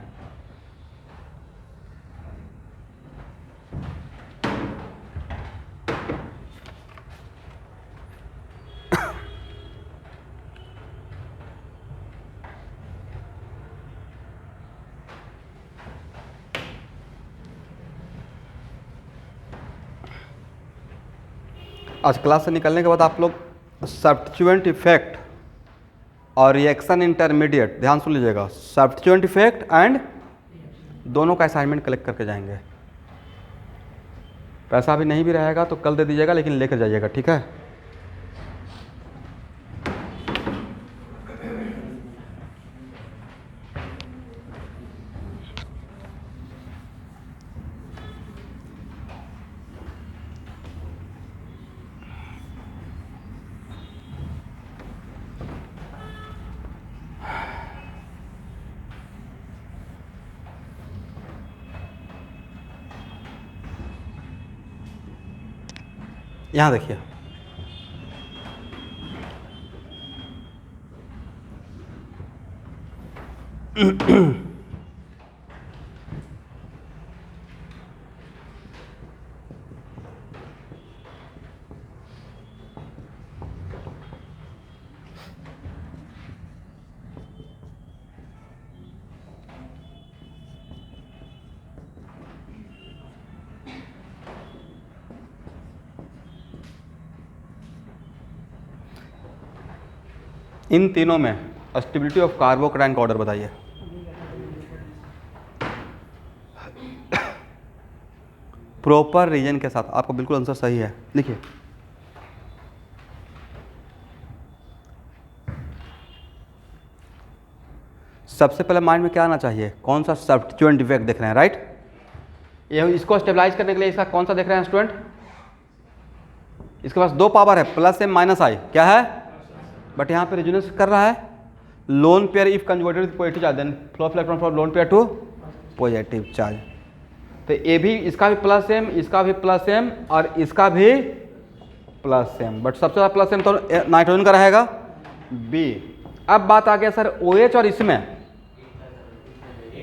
आज क्लास से निकलने के बाद आप लोग सब्स्टिट्यूएंट इफेक्ट और रिएक्शन इंटरमीडिएट ध्यान सुन लीजिएगा, सब्स्टिट्यूएंट इफेक्ट एंड दोनों का असाइनमेंट कलेक्ट करके जाएंगे। पैसा भी नहीं भी रहेगा तो कल दे दीजिएगा, लेकिन लेकर जाइएगा, ठीक है। यहाँ देखिए, इन तीनों में स्टेबिलिटी ऑफ कार्बोकैटायन का ऑर्डर बताइए। प्रॉपर रीजन के साथ, आपका बिल्कुल आंसर सही है, लिखिए। सबसे पहले माइंड में क्या आना चाहिए, कौन सा सब्स्टिट्यूएंट इफेक्ट देख रहे हैं, राइट। ये इसको स्टेबलाइज करने के लिए इसका कौन सा देख रहे हैं स्टूडेंट, इसके पास दो पावर है, प्लस एम माइनस आई, क्या है, बट यहाँ पे रेजोनेंस कर रहा है। Lone pair if conjugated with positive charge then flow of electron from lone pair to positive charge. तो ये भी, इसका भी प्लस एम, इसका भी प्लस एम और इसका भी प्लस एम, बट सबसे ज़्यादा प्लस एम तो नाइट्रोजन का रहेगा, बी। अब बात आ गया सर OH और इसमें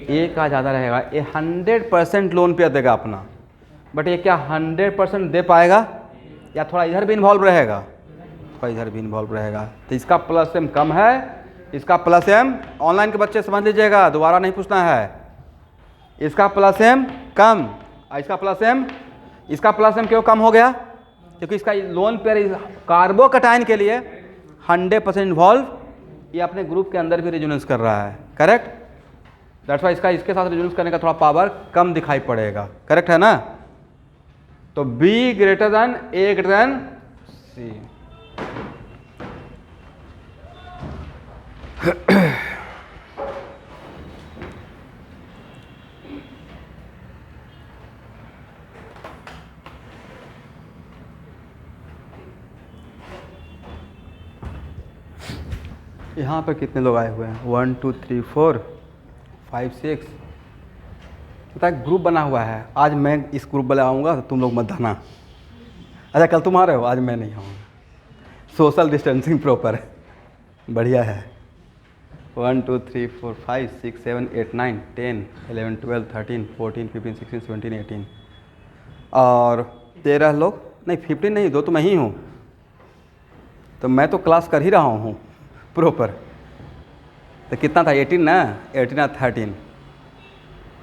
ए का ज़्यादा रहेगा, ये 100% लोन पेयर देगा अपना, बट ये क्या 100% दे पाएगा, या थोड़ा इधर भी इन्वॉल्व रहेगा, थोड़ा इधर भी इन्वॉल्व रहेगा। तो इसका प्लस एम कम है, इसका प्लस एम, ऑनलाइन के बच्चे समझ लीजिएगा, दोबारा नहीं पूछना है। इसका प्लस एम कम, इसका प्लस एम क्यों कम हो गया, क्योंकि इसका लोन पेयर कार्बोकैटायन के लिए 100% इन्वॉल्व, ये अपने ग्रुप के अंदर भी रेजोनेंस कर रहा है, करेक्ट। दैट्स वाई इसका इसके साथ रेजोनेंस करने का थोड़ा पावर कम दिखाई पड़ेगा, करेक्ट है ना। तो B greater than A greater than C। यहाँ पर कितने लोग आए हुए हैं, 1 2 3 4 5 6, पता है ग्रुप बना हुआ है। आज मैं इस ग्रुप वाले आऊँगा तो तुम लोग मत आना। अच्छा कल तुम आ रहे हो, आज मैं नहीं आऊँगा। सोशल डिस्टेंसिंग प्रॉपर बढ़िया है। 1 2 3 4 5 6 7 8 9 10 11 12 13 14 15 16 17 18 और 13 लोग, नहीं 15 नहीं, 2 तो मैं ही हूँ, तो मैं तो क्लास कर ही रहा हूँ प्रॉपर। तो कितना था 18 ना, 18 और 13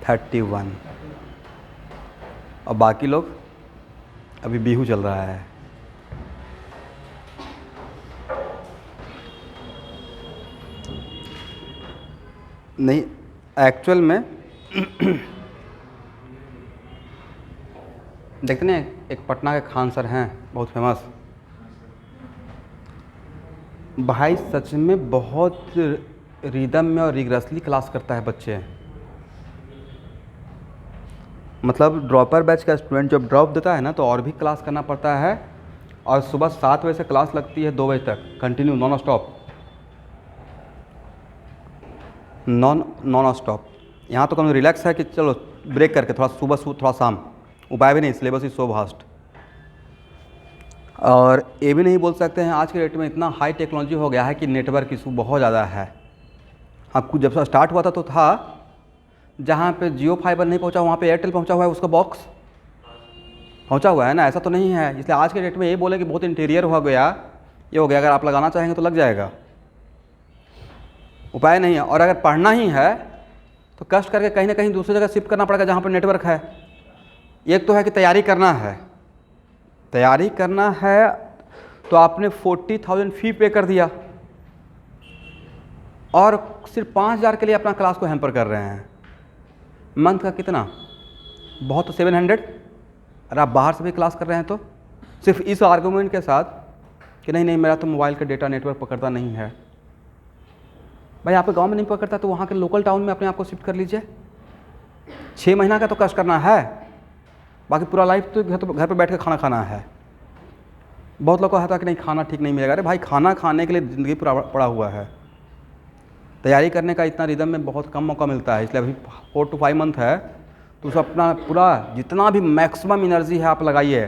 31। और बाकी लोग अभी बिहू चल रहा है। नहीं, एक्चुअल में देखते ना, एक पटना के खान सर हैं बहुत फेमस भाई, सच में बहुत रिदम में और रिगरसली क्लास करता है बच्चे। मतलब ड्रॉपर बैच का स्टूडेंट जब ड्रॉप देता है ना तो और भी क्लास करना पड़ता है, और सुबह 7 बजे से क्लास लगती है 2 बजे तक continue non stop, non stop. यहाँ तो कम रिलैक्स है कि चलो ब्रेक करके थोड़ा सुबह थोड़ा शाम, उपाय भी नहीं, सिलेबस इज सो वास्ट। और ये भी नहीं बोल सकते हैं आज के डेट में इतना हाई टेक्नोलॉजी हो गया है कि नेटवर्क इशू बहुत ज़्यादा है। हाँ, कुछ जब से स्टार्ट हुआ था तो था जहाँ पे जियो फाइबर नहीं पहुँचा वहाँ पे एयरटेल पहुँचा हुआ है, उसका बॉक्स पहुँचा हुआ है ना, ऐसा तो नहीं है। इसलिए आज के डेट में ये बोले कि बहुत इंटीरियर हो गया, ये हो गया, अगर आप लगाना चाहेंगे तो लग जाएगा, उपाय नहीं है। और अगर पढ़ना ही है तो कष्ट करके कहीं ना कहीं दूसरी जगह शिफ्ट करना पड़ेगा जहाँ पर नेटवर्क है। एक तो है कि तैयारी करना है तो आपने 40,000 फ़ी पे कर दिया और सिर्फ 5,000 के लिए अपना क्लास को हैम्पर कर रहे हैं। मंथ का कितना, बहुत तो 700। अगर आप बाहर से भी क्लास कर रहे हैं तो सिर्फ इस आर्गूमेंट के साथ कि नहीं मेरा तो मोबाइल का डेटा नेटवर्क पकड़ता नहीं है। भाई आपके गांव में नहीं पकड़ता तो वहाँ के लोकल टाउन में अपने आप को शिफ्ट कर लीजिए। 6 महीना का तो कष्ट करना है, बाकी पूरा लाइफ तो घर पे बैठ के खाना खाना है। बहुत लोग को कहता है कि नहीं खाना ठीक नहीं मिलेगा। अरे भाई, खाना खाने के लिए ज़िंदगी पूरा पड़ा हुआ है। तैयारी करने का इतना रिदम में बहुत कम मौका मिलता है, इसलिए अभी 4 to 5 मंथ है तो उसे अपना पूरा जितना भी मैक्सिमम एनर्जी है आप लगाइए।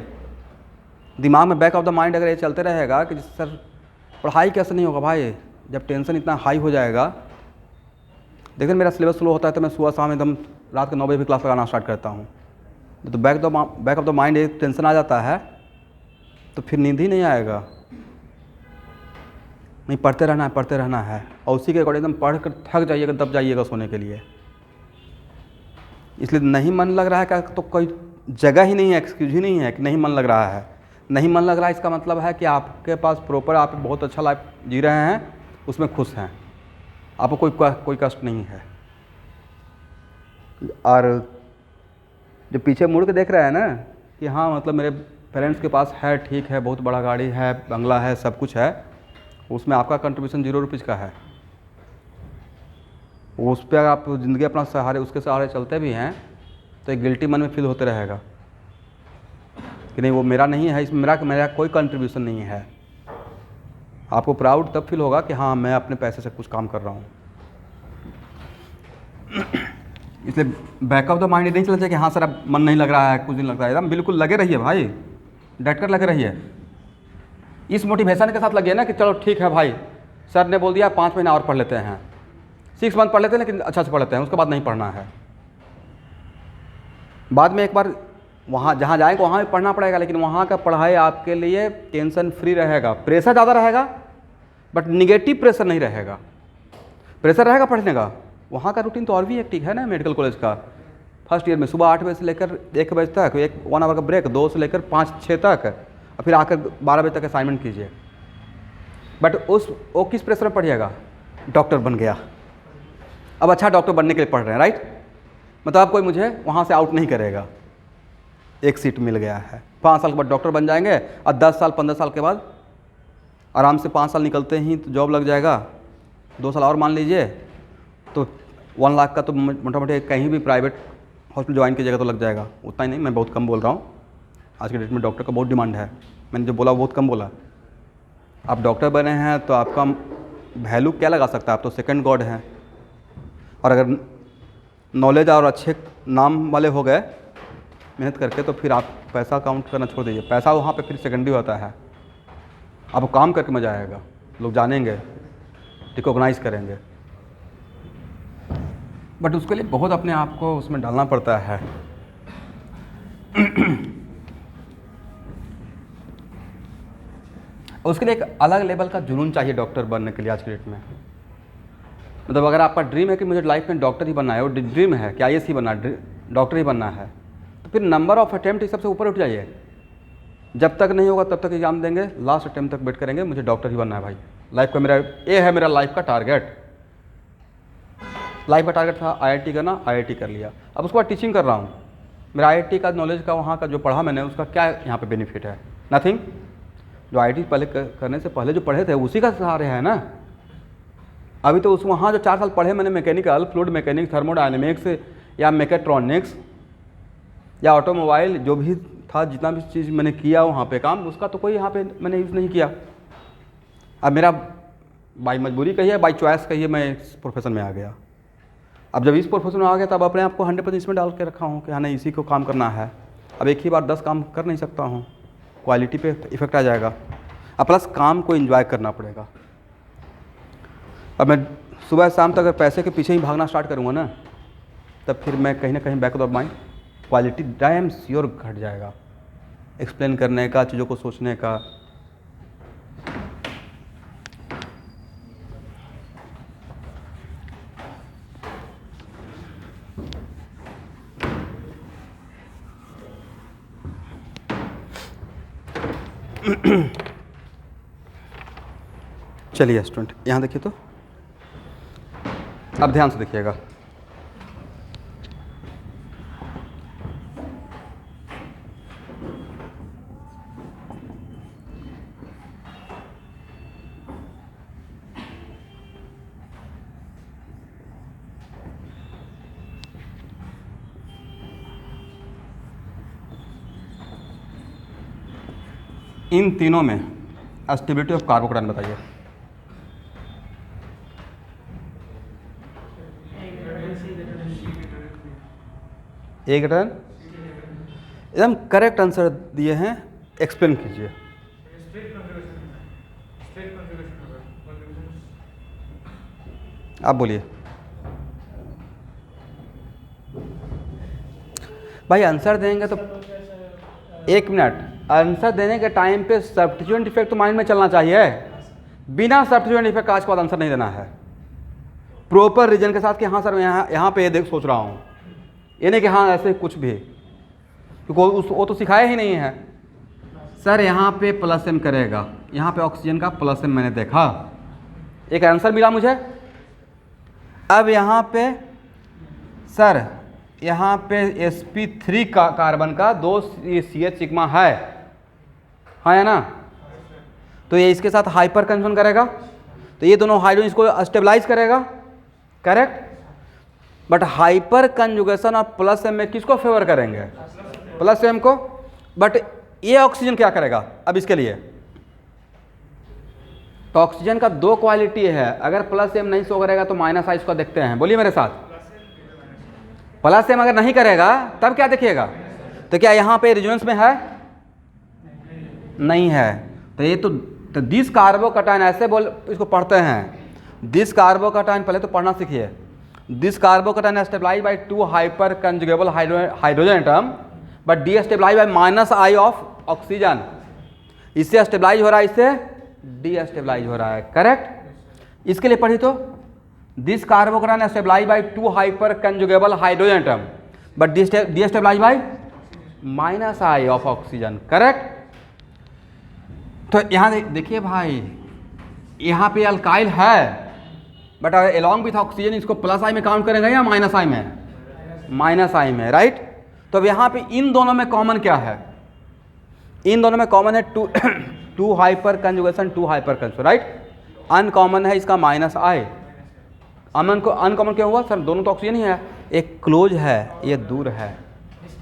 दिमाग में बैक ऑफ द माइंड अगर ये चलते रहेगा कि सर पढ़ाई कैसे नहीं होगा, भाई जब टेंशन इतना हाई हो जाएगा। देखिए मेरा सिलेबस स्लो होता है तो मैं सुबह शाम एकदम रात के 9 बजे भी क्लास लगाना स्टार्ट करता हूँ। तो बैक ऑफ द माइंड एक टेंशन आ जाता है तो फिर नींद ही नहीं आएगा। नहीं, पढ़ते रहना है और उसी के अकॉर्डिंग एकदम पढ़ कर थक जाइएगा, दब जाइएगा सोने के लिए। इसलिए नहीं मन लग रहा है क्या, तो कोई जगह ही नहीं है, एक्सक्यूज ही नहीं है कि नहीं मन लग रहा है। नहीं मन लग रहा है इसका मतलब है कि आपके पास प्रॉपर आप बहुत अच्छा लाइफ जी रहे हैं, उसमें खुश हैं, आपको कोई कष्ट नहीं है। और जो पीछे मुड़ के देख रहा है ना कि हाँ मतलब मेरे पेरेंट्स के पास है, ठीक है, बहुत बड़ा गाड़ी है, बंगला है, सब कुछ है, उसमें आपका कंट्रीब्यूशन 0 रुपीज़ का है। उस पर अगर आप ज़िंदगी अपना सहारे उसके सहारे चलते भी हैं तो एक गिल्टी मन में फील होते रहेगा कि नहीं वो मेरा नहीं है, इसमें मेरा कोई कंट्रीब्यूशन नहीं है। आपको प्राउड तब फील होगा कि हाँ मैं अपने पैसे से कुछ काम कर रहा हूँ। इसलिए बैक ऑफ द माइंड नहीं चलना चाहिए कि हाँ सर अब मन नहीं लग रहा है, कुछ दिन लग रहा है। एकदम बिल्कुल लगे रहिए भाई, डट कर लगे रहिए। इस मोटिवेशन के साथ लगे ना कि चलो ठीक है भाई, सर ने बोल दिया 5 महीना और पढ़ लेते हैं, 6 मंथ पढ़ लेते हैं, लेकिन अच्छा से पढ़ लेते हैं, उसके बाद नहीं पढ़ना है। बाद में एक बार वहाँ जहाँ जाएंगे वहाँ भी पढ़ना पड़ेगा, लेकिन वहाँ का पढ़ाई आपके लिए टेंशन फ्री रहेगा। प्रेशर ज़्यादा रहेगा बट निगेटिव प्रेशर नहीं रहेगा। प्रेशर रहेगा पढ़ने का। वहाँ का रूटीन तो और भी हेक्टिक है ना मेडिकल कॉलेज का। फर्स्ट ईयर में सुबह 8 बजे से लेकर 1 बजे तक, 1 आवर का ब्रेक, 2 से लेकर 5-6 तक, और फिर आकर 12 बजे तक असाइनमेंट कीजिए। बट वो किस प्रेशर में पढ़िएगा, डॉक्टर बन गया, अब अच्छा डॉक्टर बनने के लिए पढ़ रहे हैं, राइट। मतलब अब कोई मुझे वहाँ से आउट नहीं करेगा, एक सीट मिल गया है। 5 साल के बाद डॉक्टर बन जाएंगे और 10 साल 15 साल के बाद आराम से 5 साल निकलते ही तो जॉब लग जाएगा। 2 साल और मान लीजिए तो 1 लाख का तो मोटा मोटी कहीं भी प्राइवेट हॉस्पिटल ज्वाइन कीजिएगा तो लग जाएगा। उतना ही नहीं, मैं बहुत कम बोल रहा हूँ। आज के डेट में डॉक्टर का बहुत डिमांड है, मैंने जो बोला बहुत कम बोला। आप डॉक्टर बने हैं तो आपका वैल्यू क्या लगा सकता है, आप तो सेकंड गॉड हैं। और अगर नॉलेज और अच्छे नाम वाले हो गए मेहनत करके तो फिर आप पैसा काउंट करना छोड़ दीजिए। पैसा वहाँ पे फिर सेकेंडरी होता है। आपको काम करके मज़ा आएगा, लोग जानेंगे, रिकॉग्नाइज करेंगे। बट उसके लिए बहुत अपने आप को उसमें डालना पड़ता है। उसके लिए एक अलग लेवल का जुनून चाहिए डॉक्टर बनने के लिए आज के डेट में। मतलब अगर आपका ड्रीम है कि मुझे लाइफ में डॉक्टर ही बनना है, वो ड्रीम है कि IAS ही बनना है, डॉक्टर ही बनना है, तो फिर नंबर ऑफ अटैम्प्ट इस सबसे ऊपर उठ जाइए। जब तक नहीं होगा तब तक एग्जाम देंगे, लास्ट अटैम्प्ट तक वेट करेंगे। मुझे डॉक्टर ही बनना है भाई, लाइफ का मेरा ये है, मेरा लाइफ का टारगेट। लाइफ का टारगेट था IIT करना, IIT कर लिया। अब उसके बाद टीचिंग कर रहा हूँ। मेरा IIT का नॉलेज का वहाँ का जो पढ़ा मैंने, उसका क्या यहाँ पे बेनिफिट है? नथिंग। जो IIT पहले करने से पहले जो पढ़े थे उसी का सहारे है ना। अभी तो उस वहाँ जो 4 साल पढ़े मैंने मैकेनिकल, फ्लूइड मैकेनिक्स, थर्मोडायनेमिक्स या मैकेट्रॉनिक्स या ऑटोमोबाइल, जो भी था, जितना भी चीज़ मैंने किया वहाँ पे काम, उसका तो कोई यहाँ पे मैंने यूज़ नहीं किया। अब मेरा बाई मजबूरी कहिए, बाई चॉइस कहिए, मैं इस प्रोफेशन में आ गया। अब जब इस प्रोफेशन में आ गया तब अपने आप को 100% इसमें डाल के रखा हूँ कि हाँ नहीं, इसी को काम करना है। अब एक ही बार 10 काम कर नहीं सकता हूँ, क्वालिटी पे इफेक्ट आ जाएगा। अब प्लस काम को एंजॉय करना पड़ेगा। अब मैं सुबह शाम तक अगर पैसे के पीछे ही भागना स्टार्ट करूँगा ना, तब फिर मैं कहीं ना कहीं back of mind quality damn sure घट जाएगा। एक्सप्लेन करने का, चीज़ों को सोचने का। चलिए स्टूडेंट, यहाँ देखिए तो, अब ध्यान से देखिएगा। इन तीनों में स्टेबिलिटी ऑफ कार्बोकेटायन बताइए। एक टन एकदम करेक्ट आंसर दिए हैं, एक्सप्लेन कीजिए। आप बोलिए भाई। आंसर देंगे तो 1 मिनट, आंसर देने के टाइम पे सब्स्टिट्यूएंट इफेक्ट तो माइंड में चलना चाहिए। बिना सब्स्टिट्यूएंट इफेक्ट आज के बाद आंसर नहीं देना है। प्रॉपर रीजन के साथ कि हाँ सर मैं यहाँ पे ये देख सोच रहा हूँ, ये नहीं कि हाँ ऐसे कुछ भी, क्योंकि वो तो सिखाया ही नहीं है। सर यहाँ पे प्लस एम करेगा, यहाँ पे ऑक्सीजन का प्लस एम मैंने देखा, एक आंसर मिला मुझे। अब यहाँ पे सर, यहाँ पे sp3 का कार्बन का 2 CH सिग्मा है, हाँ है ना। तो ये इसके साथ हाइपर कंजन करेगा, तो ये दोनों हाइड्रोजन इसको स्टेबलाइज करेगा, correct. But hyperconjugation of plus M में किसको फेवर करेंगे? प्लस एम को। बट ये ऑक्सीजन क्या करेगा अब इसके लिए? तो ऑक्सीजन का 2 क्वालिटी है, अगर प्लस एम नहीं शो करेगा तो माइनस आई, इसको देखते हैं, बोलिए मेरे साथ। प्लस एम अगर नहीं करेगा तब क्या देखिएगा? तो क्या यहाँ पे रेजोनेंस में है? नहीं है। तो ये तो दिस कार्बोकेटायन ऐसे बोल, इसको पढ़ते हैं दिस कार्बोकेटायन, पहले तो पढ़ना सीखिए। This carbocation stabilise by 2 hyperconjugable hydrogen atom but destabilise by minus I of oxygen. इससे स्टेबलाइज हो रहा है, इससे डी स्टेबलाइज हो रहा है, करेक्ट। इसके लिए पढ़ी तो this carbocation stabilise by 2 hyperconjugable hydrogen atom but destabilise by minus I of oxygen, correct. तो यहाँ देखिए भाई, यहाँ पे अल्काइल है बट एलॉन्ग विथ ऑक्सीजन इसको प्लस आई में काउंट करेंगे या माइनस आई में? माइनस आई में, राइट। तो अब यहाँ पे इन दोनों में कॉमन क्या है? इन दोनों में कॉमन है 2 hyper conjugation, 2 hyper conjugation, right. Uncommon है इसका माइनस आई। अनकॉमन क्यों हुआ सर? दोनों तो ऑक्सीजन ही है, एक क्लोज है, ये दूर है,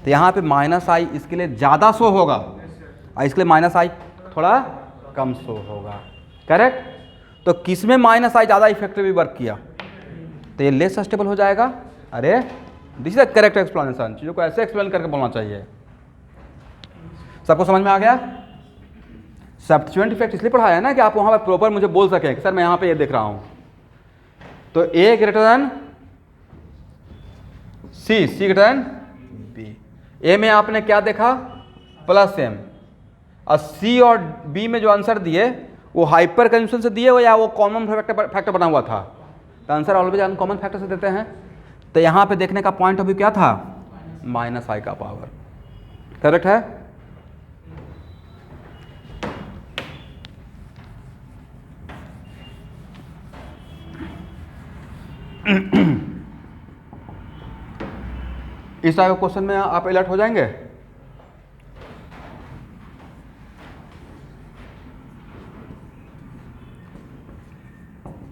तो यहाँ पे माइनस आई इसके लिए ज़्यादा शो होगा और इसके लिए माइनस आई थोड़ा कम शो होगा, करेक्ट। तो किस में माइनस आई ज़्यादा इफेक्टिव वर्क किया? तो ये लेस स्टेबल हो जाएगा। अरे this is the correct explanation. चीज़ों को ऐसे एक्सप्लेन करके बोलना चाहिए। सबको समझ में आ गया? सब्स्टिट्यूएंट इफेक्ट इसलिए पढ़ाया है ना कि आप वहाँ पर प्रॉपर मुझे बोल सकें कि सर मैं यहाँ पे ये देख रहा हूँ। तो A greater than C, C greater than B. A में आपने क्या देखा? Plus M. और सी और बी में जो आंसर दिए वो हाइपर कंजम्पशन से दिए हो या वो कॉमन फैक्टर बना हुआ था? तो आंसर ऑलवेज अनकॉमन फैक्टर से देते हैं। तो यहाँ पे देखने का पॉइंट ऑफ व्यू क्या था? माइनस आई का पावर। करेक्ट है? इस टाइप के क्वेश्चन में आप अलर्ट हो जाएंगे।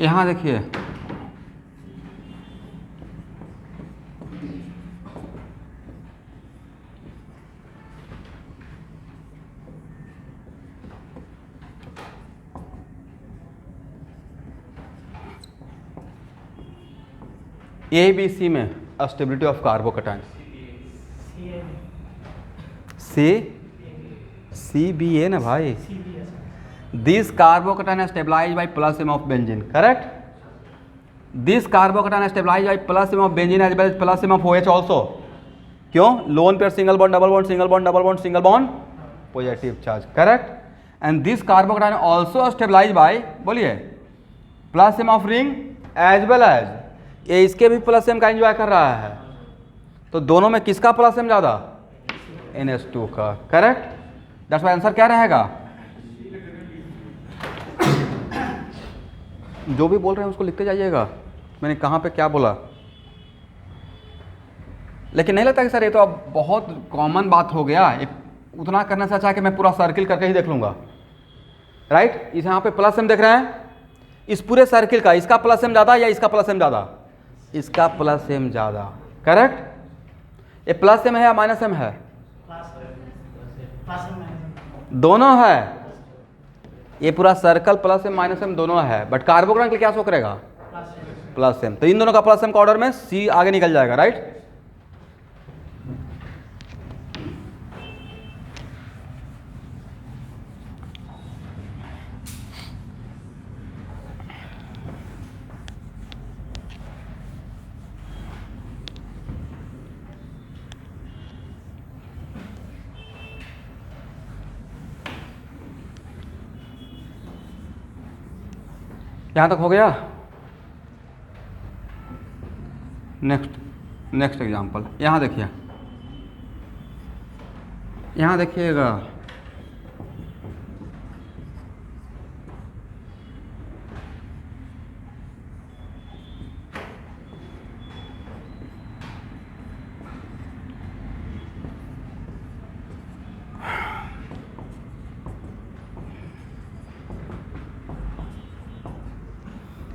यहां देखिए, ABC में स्टेबिलिटी ऑफ कार्बोकैटायन, CBA ना भाई, this carbocation stabilise by plus M of benzene, correct? This carbocation stabilise by plus M of benzene as well as plus M of OH also. क्यों? Lone pair single bond double bond single bond double bond single bond positive charge, correct? And this carbocation also stabilise by, बोलिए, plus M of ring as well as, ये इसके भी प्लस एम का एंजॉय कर रहा है, तो दोनों में किसका प्लस एम ज़्यादा? NH2 का, करेक्ट? दैट्स व्हाई आंसर क्या रहेगा? जो भी बोल रहे हैं उसको लिखते जाइएगा, मैंने कहाँ पे क्या बोला। लेकिन नहीं लगता कि सर ये तो अब बहुत कॉमन बात हो गया, उतना करने से अच्छा है कि मैं पूरा सर्किल करके ही देख लूँगा, राइट? इस यहाँ पे प्लस एम देख रहे हैं, इस पूरे सर्किल का इसका प्लस एम ज़्यादा या इसका प्लस एम ज़्यादा? इसका प्लस एम ज़्यादा, करेक्ट? ये प्लस एम है या माइनस एम है? दोनों है। ये पूरा circle plus M minus M दोनों है, बट कार्बोकैटायन के लिए क्या शो करेगा? Plus M. तो इन दोनों का प्लस एम का ऑर्डर में C आगे निकल जाएगा, राइट? यहाँ तक हो गया? नेक्स्ट एग्जाम्पल, यहाँ देखिए, यहाँ देखिएगा,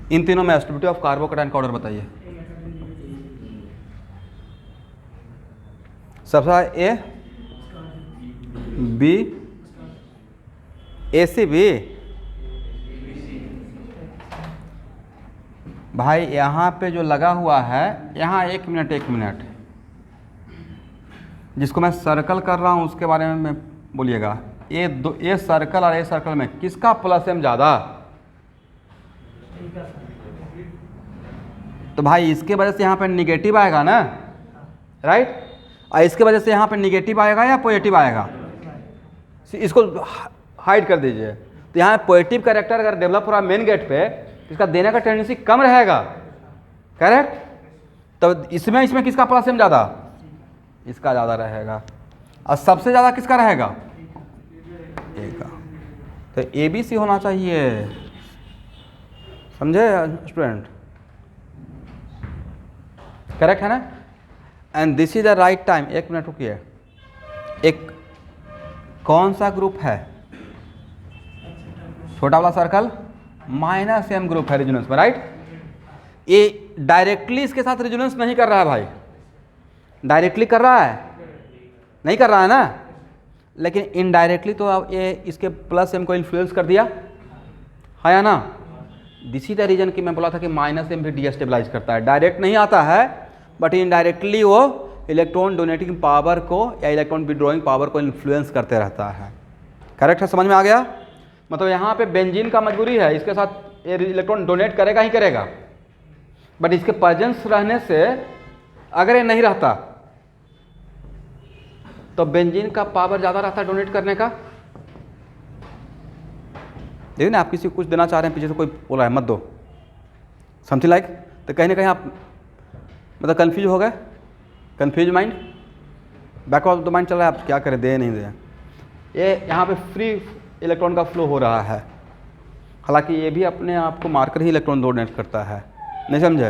इन तीनों में स्टेबिलिटी ऑफ कार्बोकैटायन का ऑर्डर बताइए। सबसे A, B, ACB। भाई यहाँ पे जो लगा हुआ है, यहाँ 1 मिनट, जिसको मैं सर्कल कर रहा हूँ उसके बारे में बोलिएगा। ए सर्कल और ए सर्कल में किसका प्लस एम ज़्यादा? तो भाई इसके वजह से यहाँ पे निगेटिव आएगा ना, राइट? और इसके वजह से यहाँ पे निगेटिव आएगा या पॉजिटिव आएगा? इसको हाइड कर दीजिए। तो यहाँ पॉजिटिव कैरेक्टर अगर डेवलप हो रहा है मेन गेट पे, तो इसका देने का टेंडेंसी कम रहेगा, करेक्ट? तो इसमें किसका प्लस एम ज़्यादा? इसका ज़्यादा रहेगा। और सबसे ज़्यादा किसका रहेगा? ए का। तो ABC होना चाहिए, समझे स्टूडेंट? करेक्ट है ना? And this is the right time. 1 minute रुकिए। एक कौन सा ग्रुप है? छोटा वाला सर्कल माइनस एम ग्रुप है रेजोनेंस में, राइट? ये डायरेक्टली इसके साथ रेजोनेंस नहीं कर रहा है भाई। डायरेक्टली कर रहा है? नहीं कर रहा है ना, लेकिन इनडायरेक्टली तो अब ये इसके प्लस एम को इन्फ्लुएंस कर दिया है या ना? दिस इज द रीजन कि मैं बोला था कि माइनस एम भी डीस्टेबलाइज करता है। डायरेक्ट नहीं आता है, बट इनडायरेक्टली वो इलेक्ट्रॉन डोनेटिंग पावर को या इलेक्ट्रॉन विड्रॉइंग पावर को इन्फ्लुएंस करते रहता है। करेक्ट है? समझ में आ गया? मतलब यहाँ पे बेंजीन का मजबूरी है, इसके साथ ये इलेक्ट्रॉन डोनेट करेगा ही करेगा, बट इसके प्रेजेंस रहने से अगर ये नहीं रहता तो बेंजीन का पावर ज़्यादा रहता है डोनेट करने का। देखिए ना, आप किसी को कुछ देना चाह रहे हैं, पीछे से कोई बोल रहा है मत दो, समथिंग लाइक, तो कहीं ना कहीं आप मतलब कंफ्यूज हो गए, confuse mind. Back of the mind चल रहा है, आप क्या करें, दे नहीं दें। ये यहाँ पे फ्री इलेक्ट्रॉन का फ्लो हो रहा है, हालांकि ये भी अपने आप को मारकर ही इलेक्ट्रॉन डोनेट करता है, नहीं समझे।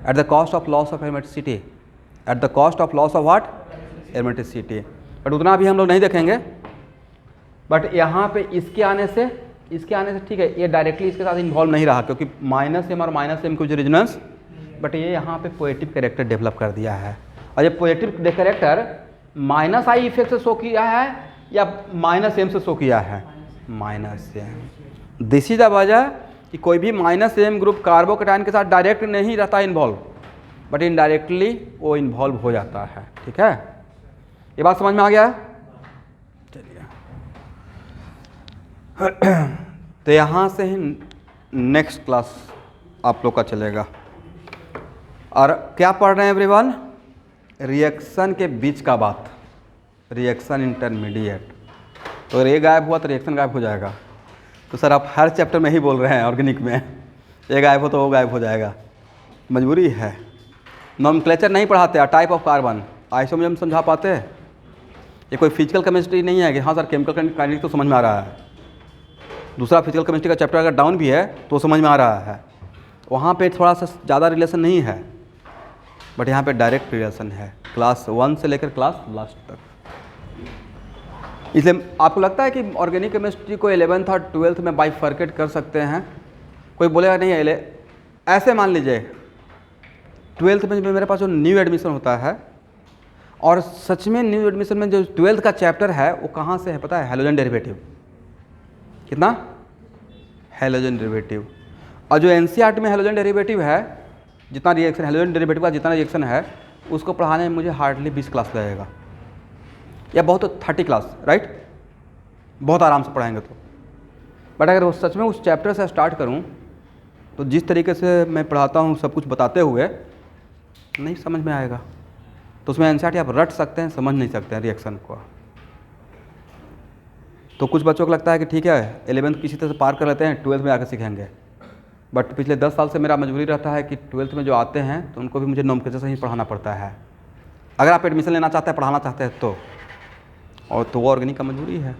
At the cost of loss of aromaticity, at the cost of loss of what, aromaticity. But उतना भी हम लोग नहीं देखेंगे। बट यहाँ पे इसके आने से ठीक है, ये डायरेक्टली इसके साथ इन्वॉल्व नहीं रहा, क्योंकि -m और -m कुछ रेजोनेंस, बट ये यहाँ पे पॉजिटिव कैरेक्टर डेवलप कर दिया है। और ये पॉजिटिव कैरेक्टर -i इफेक्ट से शो किया है या -m से शो किया है, -m। दिस इज द वजह कि कोई भी -m ग्रुप कार्बोकैटायन के साथ डायरेक्ट नहीं रहता इन्वॉल्व, बट इनडायरेक्टली वो इन्वॉल्व हो जाता है। ठीक है, ये बात समझ में आ गया? चलिए तो यहाँ से ही नेक्स्ट क्लास आप लोग का चलेगा। और क्या पढ़ रहे हैं एवरीवन? रिएक्शन के बीच का बात, रिएक्शन इंटरमीडिएट। तो ये गायब हुआ तो रिएक्शन गायब हो जाएगा। तो सर आप हर चैप्टर में ही बोल रहे हैं ऑर्गेनिक में, ये गायब हो तो वो गायब हो जाएगा, मजबूरी है। नॉमेनक्लेचर नहीं पढ़ाते, टाइप ऑफ कार्बन आइसोमर्स समझा पाते हैं। ये कोई फिजिकल केमिस्ट्री नहीं है कि हाँ सर केमिकल काइनेटिक्स तो समझ में आ रहा है, दूसरा फिजिकल केमिस्ट्री का चैप्टर अगर डाउन भी है तो समझ में आ रहा है, वहाँ पे थोड़ा सा ज़्यादा रिलेशन नहीं है, बट यहाँ पे डायरेक्ट रिलेशन है क्लास 1 से लेकर क्लास लास्ट तक। इसलिए आपको लगता है कि ऑर्गेनिक केमिस्ट्री को 11th और 12th में बाइफर्केट कर सकते हैं? कोई बोलेगा नहीं है। ऐसे मान लीजिए 12th में मेरे पास जो न्यू एडमिशन होता है, और सच में न्यू एडमिशन में जो 12th का चैप्टर है वो कहाँ से है पता है? Halogen derivative. कितना? Halogen derivative. और जो एनसीईआरटी में हैलोजन डेरिवेटिव है, जितना रिएक्शन हैलोजन डेरिवेटिव का जितना रिएक्शन है, उसको पढ़ाने में मुझे हार्डली 20 क्लास लगेगा, या बहुत तो 30 क्लास, राइट? बहुत आराम से पढ़ाएंगे तो। बट अगर वो सच में उस चैप्टर से स्टार्ट करूं तो जिस तरीके से मैं पढ़ाता हूं सब कुछ बताते हुए नहीं समझ में आएगा। तो उसमें एनसीईआरटी आप रट सकते हैं, समझ नहीं सकते हैं रिएक्शन को। तो कुछ बच्चों को लगता है कि ठीक है 11th किसी तरह से पार कर लेते हैं, 12th में आकर सीखेंगे। बट पिछले 10 साल से मेरा मजबूरी रहता है कि 12th में जो आते हैं तो उनको भी मुझे नॉमेनक्लेचर से ही पढ़ाना पड़ता है, अगर आप एडमिशन लेना चाहते हैं, पढ़ाना चाहते हैं तो। और तो वो ऑर्गेनिक का मजबूरी है।